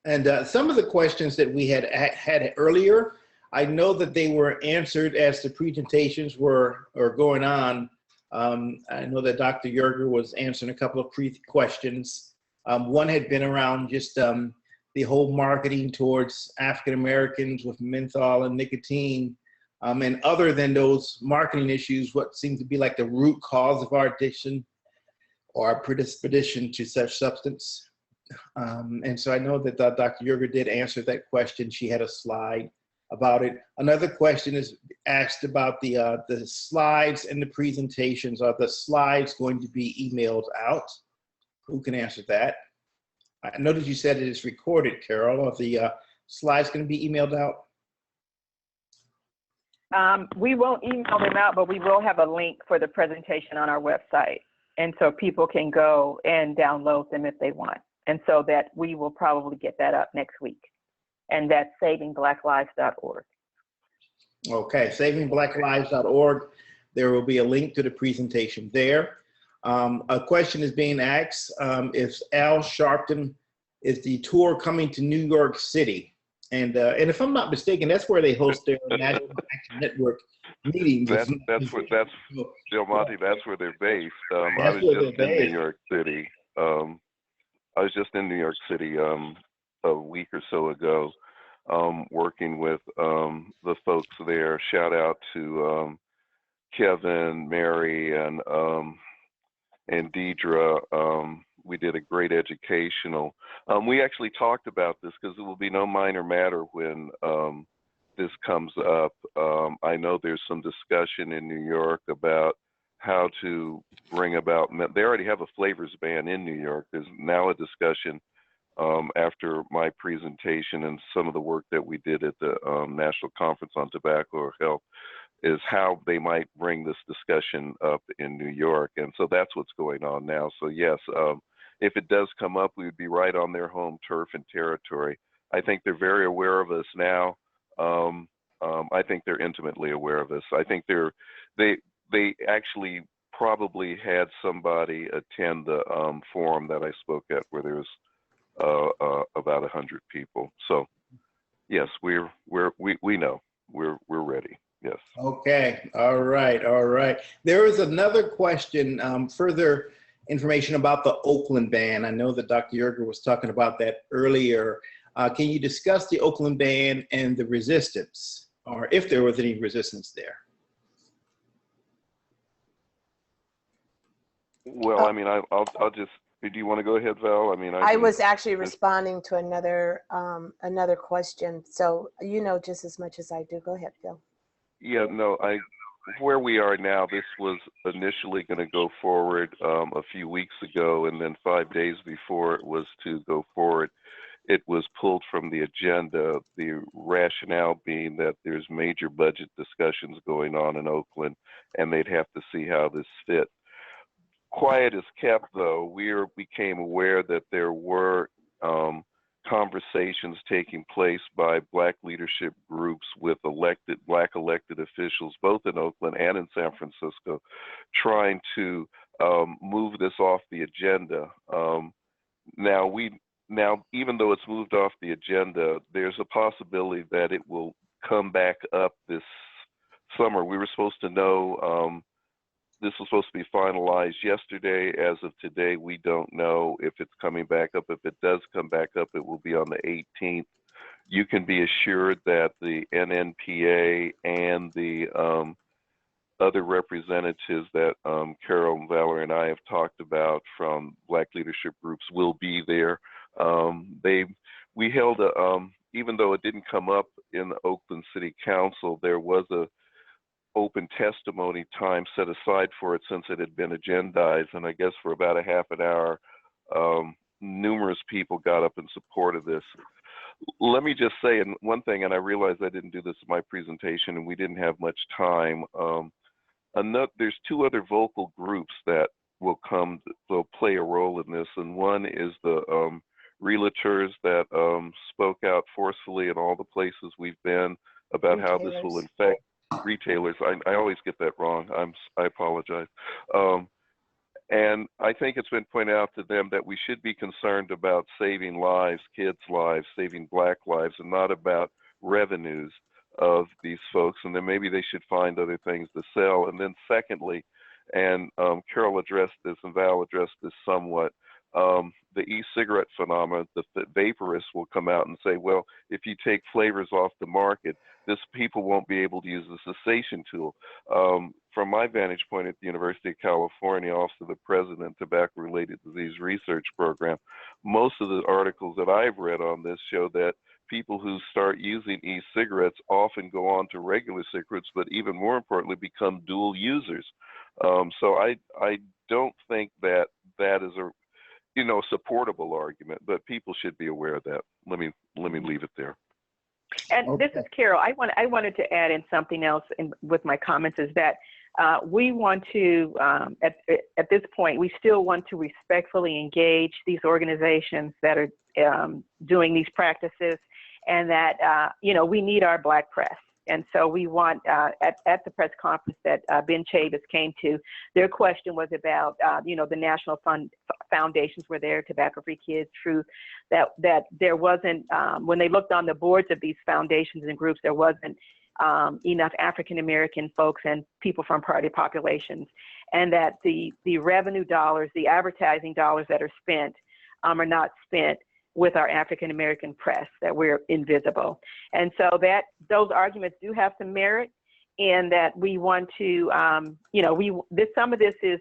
And some of the questions that we had earlier, I know that they were answered as the presentations were going on. I know that Dr. Yerger was answering a couple of questions. One had been around just the whole marketing towards African Americans with menthol and nicotine. And other than those marketing issues, what seemed to be like the root cause of our addiction or our predisposition to such substance. And so I know that Dr. Yerger did answer that question. She had a slide about it. Another question is asked about the slides and the presentations. Are the slides going to be emailed out? Who can answer that? I noticed you said it is recorded, Carol. Are the slides going to be emailed out? We won't email them out, but we will have a link for the presentation on our website. And so people can go and download them if they want. And so that we will probably get that up next week. And that's savingblacklives.org. Okay, savingblacklives.org. There will be a link to the presentation there. A question is being asked, if Al Sharpton, is the tour coming to New York City? And if I'm not mistaken, that's where they host their National Action Network meetings. That's Del Monte, that's where they're based. I was just in New York City. I was just in New York City a week or so ago, working with the folks there. Shout out to Kevin, Mary, and Deidre. We did a great educational. We actually talked about this because it will be no minor matter when this comes up. I know there's some discussion in New York about how to bring about, they already have a flavors ban in New York. There's now a discussion after my presentation and some of the work that we did at the National Conference on Tobacco Health is how they might bring this discussion up in New York. And so that's what's going on now. So yes, if it does come up, we would be right on their home turf and territory. I think they're very aware of us now. I think they're intimately aware of us. I think they actually probably had somebody attend the forum that I spoke at where there was about 100 people. So yes, we know we're ready. Yes. Okay, all right, all right. There is another question, further information about the Oakland ban. I know that Dr. Yerger was talking about that earlier. Can you discuss the Oakland ban and the resistance, or if there was any resistance there? Well, I mean, I'll just, do you want to go ahead, Val? I mean, I was actually responding to another another question, so you know just as much as I do. Go ahead, Phil. Yeah, no, where we are now, this was initially going to go forward a few weeks ago, and then 5 days before it was to go forward, it was pulled from the agenda. The rationale being that there's major budget discussions going on in Oakland, and they'd have to see how this fit. Quiet as kept, though, we became aware that there were conversations taking place by Black leadership groups with Black elected officials, both in Oakland and in San Francisco, trying to move this off the agenda. Now, even though it's moved off the agenda, there's a possibility that it will come back up this summer. We were supposed to know. This was supposed to be finalized yesterday. As of today, we don't know if it's coming back up. If it does come back up, it will be on the 18th. You can be assured that the NNPA and the other representatives that Carol, Valerie, and I have talked about from Black leadership groups will be there. We held a, even though it didn't come up in the Oakland City Council, there was a open testimony time set aside for it since it had been agendized, and I guess for about a half an hour, numerous people got up in support of this. Let me just say, and one thing, and I realized I didn't do this in my presentation, and we didn't have much time. There's two other vocal groups that will play a role in this, and one is the realtors that spoke out forcefully in all the places we've been about how this will affect retailers. I always get that wrong. I apologize. And I think it's been pointed out to them that we should be concerned about saving lives, kids' lives, saving Black lives, and not about revenues of these folks. And then maybe they should find other things to sell. And then secondly, and Carol addressed this and Val addressed this somewhat, the e-cigarette phenomenon, the vaporists will come out and say, well, if you take flavors off the market, people won't be able to use the cessation tool. From my vantage point at the University of California, Office of the President, Tobacco-Related Disease Research Program, most of the articles that I've read on this show that people who start using e-cigarettes often go on to regular cigarettes, but even more importantly, become dual users. So I don't think that is a supportable argument, but people should be aware of that. Let me leave it there. And okay. This is Carol. I wanted to add in something else with my comments is that we want to, at this point, we still want to respectfully engage these organizations that are doing these practices, and that, we need our Black press. And so we want, at the press conference that Ben Chavis came to, their question was about, the national foundations were there, Tobacco Free Kids, Truth, that there wasn't, when they looked on the boards of these foundations and groups, there wasn't enough African-American folks and people from priority populations, and that the revenue dollars, the advertising dollars that are spent are not spent with our African-American press, that we're invisible. And so that those arguments do have some merit, in that we want to, some of this is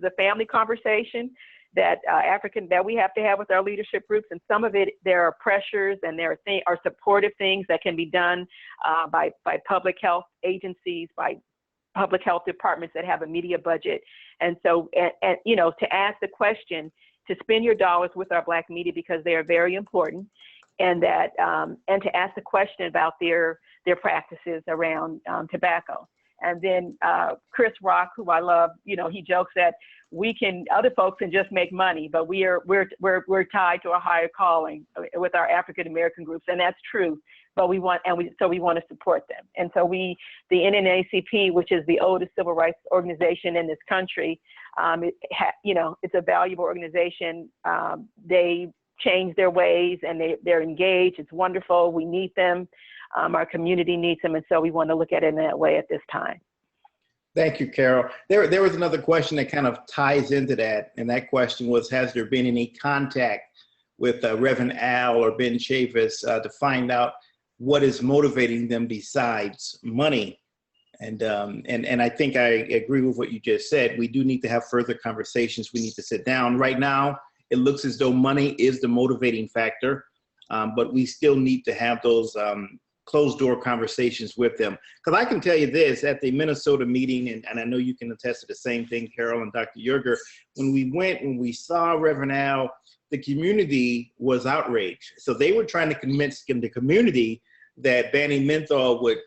a family conversation that that we have to have with our leadership groups, and some of it, there are pressures and there are supportive things that can be done by public health agencies, by public health departments that have a media budget. And so, to ask the question, to spend your dollars with our Black media because they are very important, and that and to ask the question about their practices around tobacco. And then Chris Rock, who I love, he jokes that other folks can just make money, but we're tied to a higher calling with our African American groups, and that's true. But we want to support them. And so the NNACP, which is the oldest civil rights organization in this country, it's a valuable organization. They change their ways and they're engaged. It's wonderful. We need them. Our community needs them, and so we want to look at it in that way at this time. Thank you, Carol. There was another question that kind of ties into that, and that question was, has there been any contact with Reverend Al or Ben Chavis to find out what is motivating them besides money? And I think I agree with what you just said. We do need to have further conversations. We need to sit down. Right now, it looks as though money is the motivating factor, but we still need to have those closed door conversations with them. Because I can tell you this, at the Minnesota meeting, and I know you can attest to the same thing, Carol and Dr. Yerger, when we saw Reverend Al, the community was outraged. So they were trying to convince the community that banning menthol would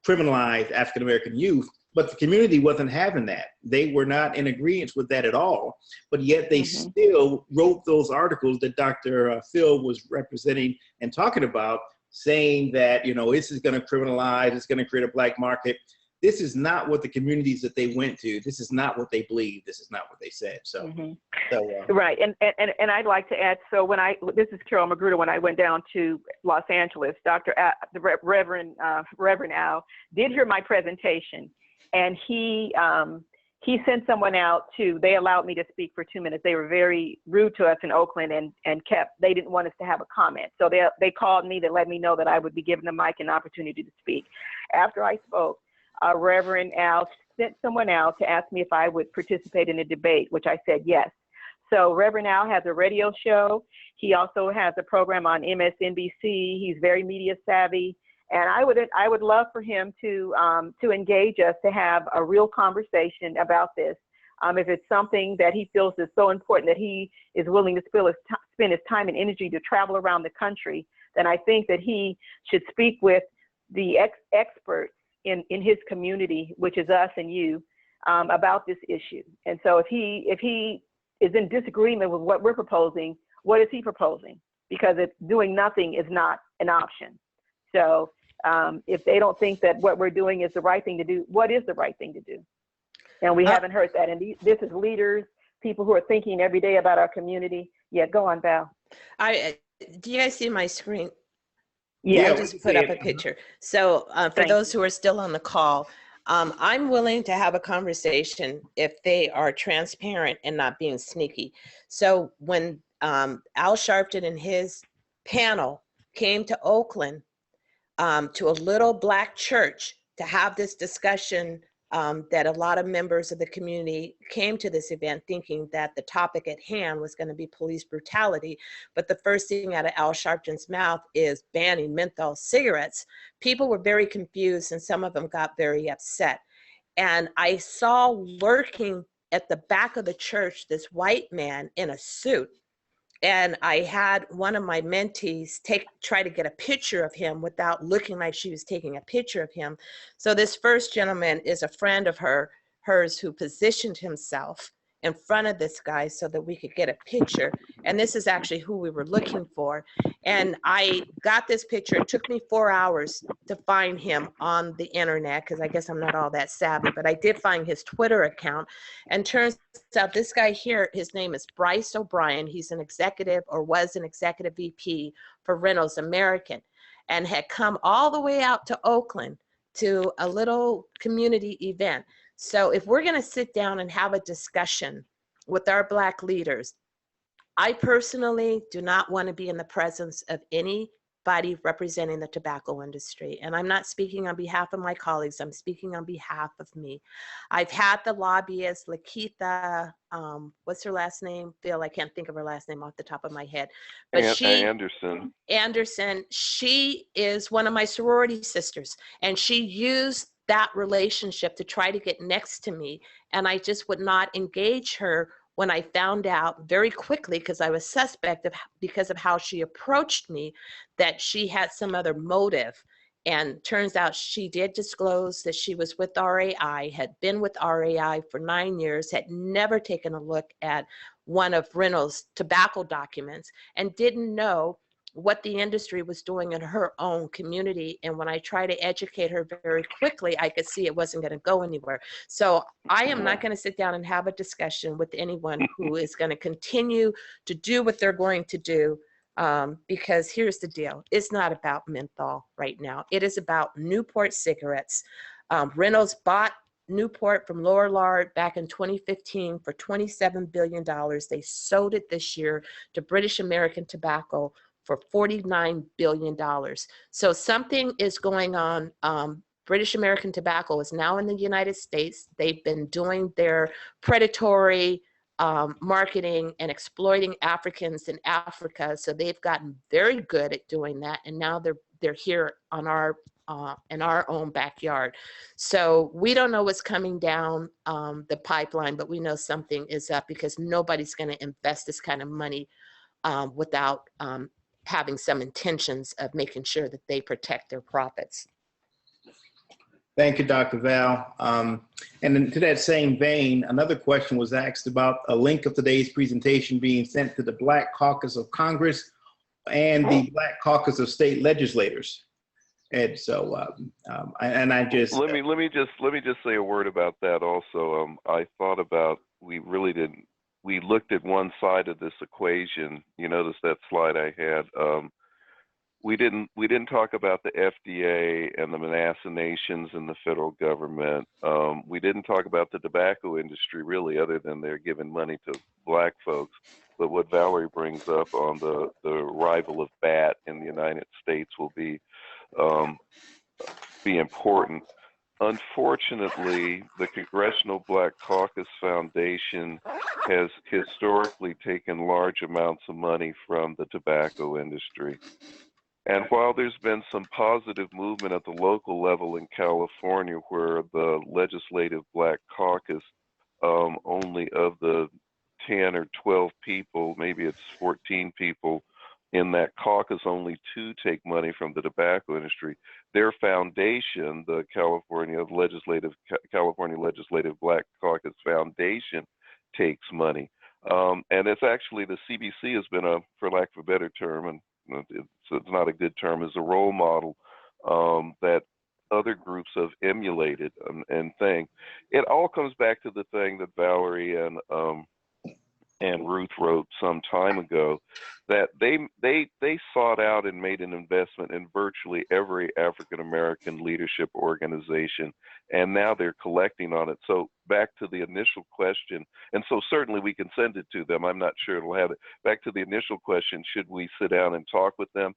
criminalize African-American youth, but the community wasn't having that. They were not in agreement with that at all, but yet they still wrote those articles that Dr. Phil was representing and talking about, saying that, you know, this is going to criminalize, it's going to create a black market. This is not what the communities that they went to, this is not what they believe, this is not what they said. So, right, and I'd like to add, so when this is Carol Magruder, when I went down to Los Angeles, the Reverend Al did hear my presentation, and he sent someone out they allowed me to speak for 2 minutes. They were very rude to us in Oakland and they didn't want us to have a comment. So they called me to let me know that I would be given the mic and opportunity to speak. After I spoke, Reverend Al sent someone out to ask me if I would participate in a debate, which I said yes. So Reverend Al has a radio show. He also has a program on MSNBC. He's very media savvy. And I would love for him to engage us, to have a real conversation about this. If it's something that he feels is so important that he is willing to spend his time and energy to travel around the country, then I think that he should speak with the experts in his community, which is us and you, about this issue. And so if he is in disagreement with what we're proposing, what is he proposing? Because doing nothing is not an option. So if they don't think that what we're doing is the right thing to do, what is the right thing to do? And we haven't heard that. And this is leaders, people who are thinking every day about our community. Yeah, go on, Val. Do you guys see my screen? Yeah, I just put up a picture. So for those who are still on the call, I'm willing to have a conversation if they are transparent and not being sneaky. So when Al Sharpton and his panel came to Oakland, to a little black church to have this discussion, that a lot of members of the community came to this event thinking that the topic at hand was going to be police brutality. But the first thing out of Al Sharpton's mouth is banning menthol cigarettes. People were very confused and some of them got very upset. And I saw lurking at the back of the church this white man in a suit. And I had one of my mentees try to get a picture of him without looking like she was taking a picture of him. So this first gentleman is a friend of hers who positioned himself in front of this guy so that we could get a picture. And this is actually who we were looking for. And I got this picture. It took me 4 hours to find him on the internet because I guess I'm not all that savvy, but I did find his Twitter account. And turns out this guy here, his name is Bryce O'Brien. He's an executive, or was an executive VP for Reynolds American, and had come all the way out to Oakland to a little community event. So if we're going to sit down and have a discussion with our Black leaders, I personally do not want to be in the presence of anybody representing the tobacco industry. And I'm not speaking on behalf of my colleagues. I'm speaking on behalf of me. I've had the lobbyist, Lakeitha, what's her last name? Phil, I can't think of her last name off the top of my head. But Anderson, she is one of my sorority sisters. And she used that relationship to try to get next to me. And I just would not engage her when I found out very quickly, because I was suspect because of how she approached me, that she had some other motive. And turns out she did disclose that she was with RAI, had been with RAI for 9 years, had never taken a look at one of Reynolds' tobacco documents, and didn't know what the industry was doing in her own community. And when I tried to educate her very quickly, I could see it wasn't going to go anywhere. So I am not going to sit down and have a discussion with anyone who is going to continue to do what they're going to do Because here's the deal. It's not about menthol right now. It is about Newport cigarettes. Reynolds bought Newport from Lorillard back in 2015 for $27 billion. They sold it this year to British American Tobacco for $49 billion. So something is going on. British American Tobacco is now in the United States. They've been doing their predatory marketing and exploiting Africans in Africa. So they've gotten very good at doing that. And now they're here on our in our own backyard. So we don't know what's coming down the pipeline, but we know something is up, because nobody's going to invest this kind of money without having some intentions of making sure that they protect their profits. Thank you, Dr. Val. And then to that same vein, another question was asked about a link of today's presentation being sent to the Black Caucus of Congress and the Black Caucus of State Legislators. And so, I just let me just say a word about that also. I thought about, we looked at one side of this equation. You notice that slide I had. We didn't talk about the FDA and the Manasseh Nations and the federal government. We didn't talk about the tobacco industry, really, other than they're giving money to Black folks. But what Valerie brings up on the arrival of BAT in the United States will be important. Unfortunately, the Congressional Black Caucus Foundation has historically taken large amounts of money from the tobacco industry. And while there's been some positive movement at the local level in California, where the Legislative Black Caucus, only of the 10 or 12 people, maybe it's 14 people in that caucus, only 2 take money from the tobacco industry. Their foundation, the California Legislative Black Caucus Foundation, takes money. And it's actually, the CBC has been for lack of a better term, and it's not a good term, is a role model that other groups have emulated and thing. It all comes back to the thing that Valerie and Ruth wrote some time ago, that they sought out and made an investment in virtually every African-American leadership organization, and now they're collecting on it. So back to the initial question, and so certainly we can send it to them. I'm not sure it'll have it. Back to the initial question, should we sit down and talk with them?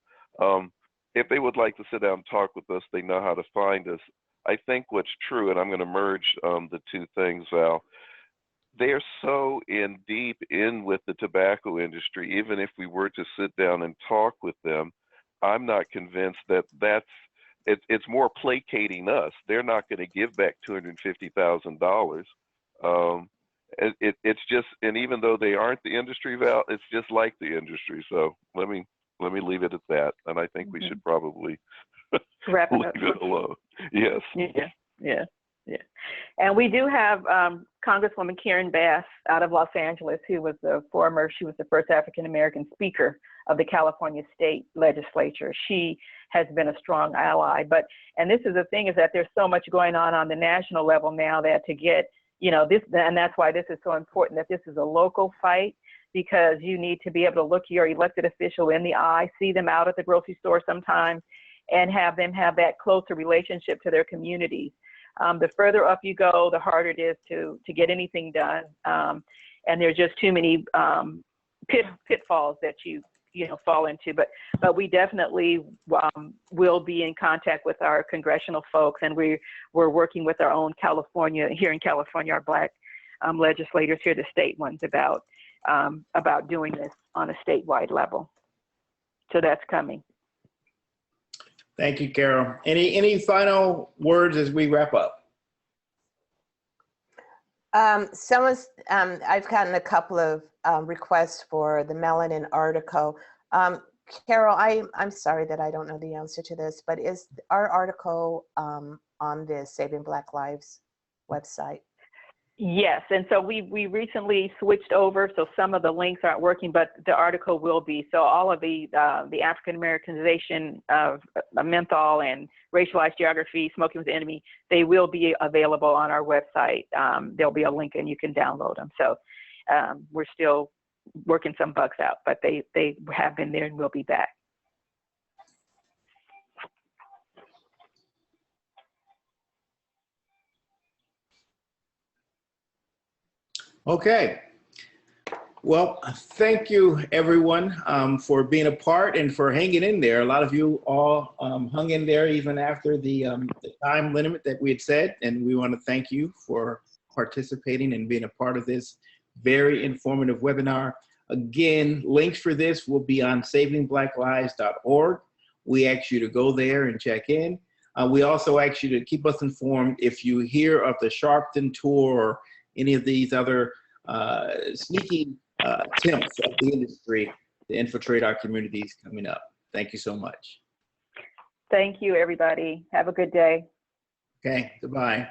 If they would like to sit down and talk with us, they know how to find us. I think what's true, and I'm going to merge the two things, Val, they're so deep in with the tobacco industry. Even if we were to sit down and talk with them, I'm not convinced that it's more placating us. They're not going to give back $250,000. It's just, and even though they aren't the industry, Val, it's just like the industry. So let me leave it at that, and I think we should probably wrap it leave up. it alone. Yes. Yeah. And we do have Congresswoman Karen Bass out of Los Angeles, who was she was the first African-American speaker of the California State Legislature. She has been a strong ally, and this is the thing, is that there's so much going on the national level now, that to get, this, and that's why this is so important, that this is a local fight, because you need to be able to look your elected official in the eye, see them out at the grocery store sometimes, and have them have that closer relationship to their communities. The further up you go, the harder it is to get anything done. And there's just too many pitfalls that you fall into. But we definitely will be in contact with our congressional folks, and we're working with our own here in California, our Black legislators here, the state ones, about doing this on a statewide level. So that's coming. Thank you, Carol. Any final words as we wrap up? I've gotten a couple of requests for the melanin article. Carol, I'm sorry that I don't know the answer to this, but is our article on the Saving Black Lives website? Yes, and so we recently switched over, so some of the links aren't working, but the article will be. So all of the African Americanization of menthol and racialized geography, smoking was the enemy, they will be available on our website. There'll be a link and you can download them. So we're still working some bugs out, but they have been there and will be back. Okay. Well, thank you everyone for being a part and for hanging in there. A lot of you all hung in there even after the time limit that we had said, and we want to thank you for participating and being a part of this very informative webinar. Again, links for this will be on savingblacklives.org. We ask you to go there and check in. We also ask you to keep us informed if you hear of the Sharpton tour or any of these other sneaky attempts of the industry to infiltrate our communities coming up. Thank you so much. Thank you, everybody. Have a good day. Okay, goodbye.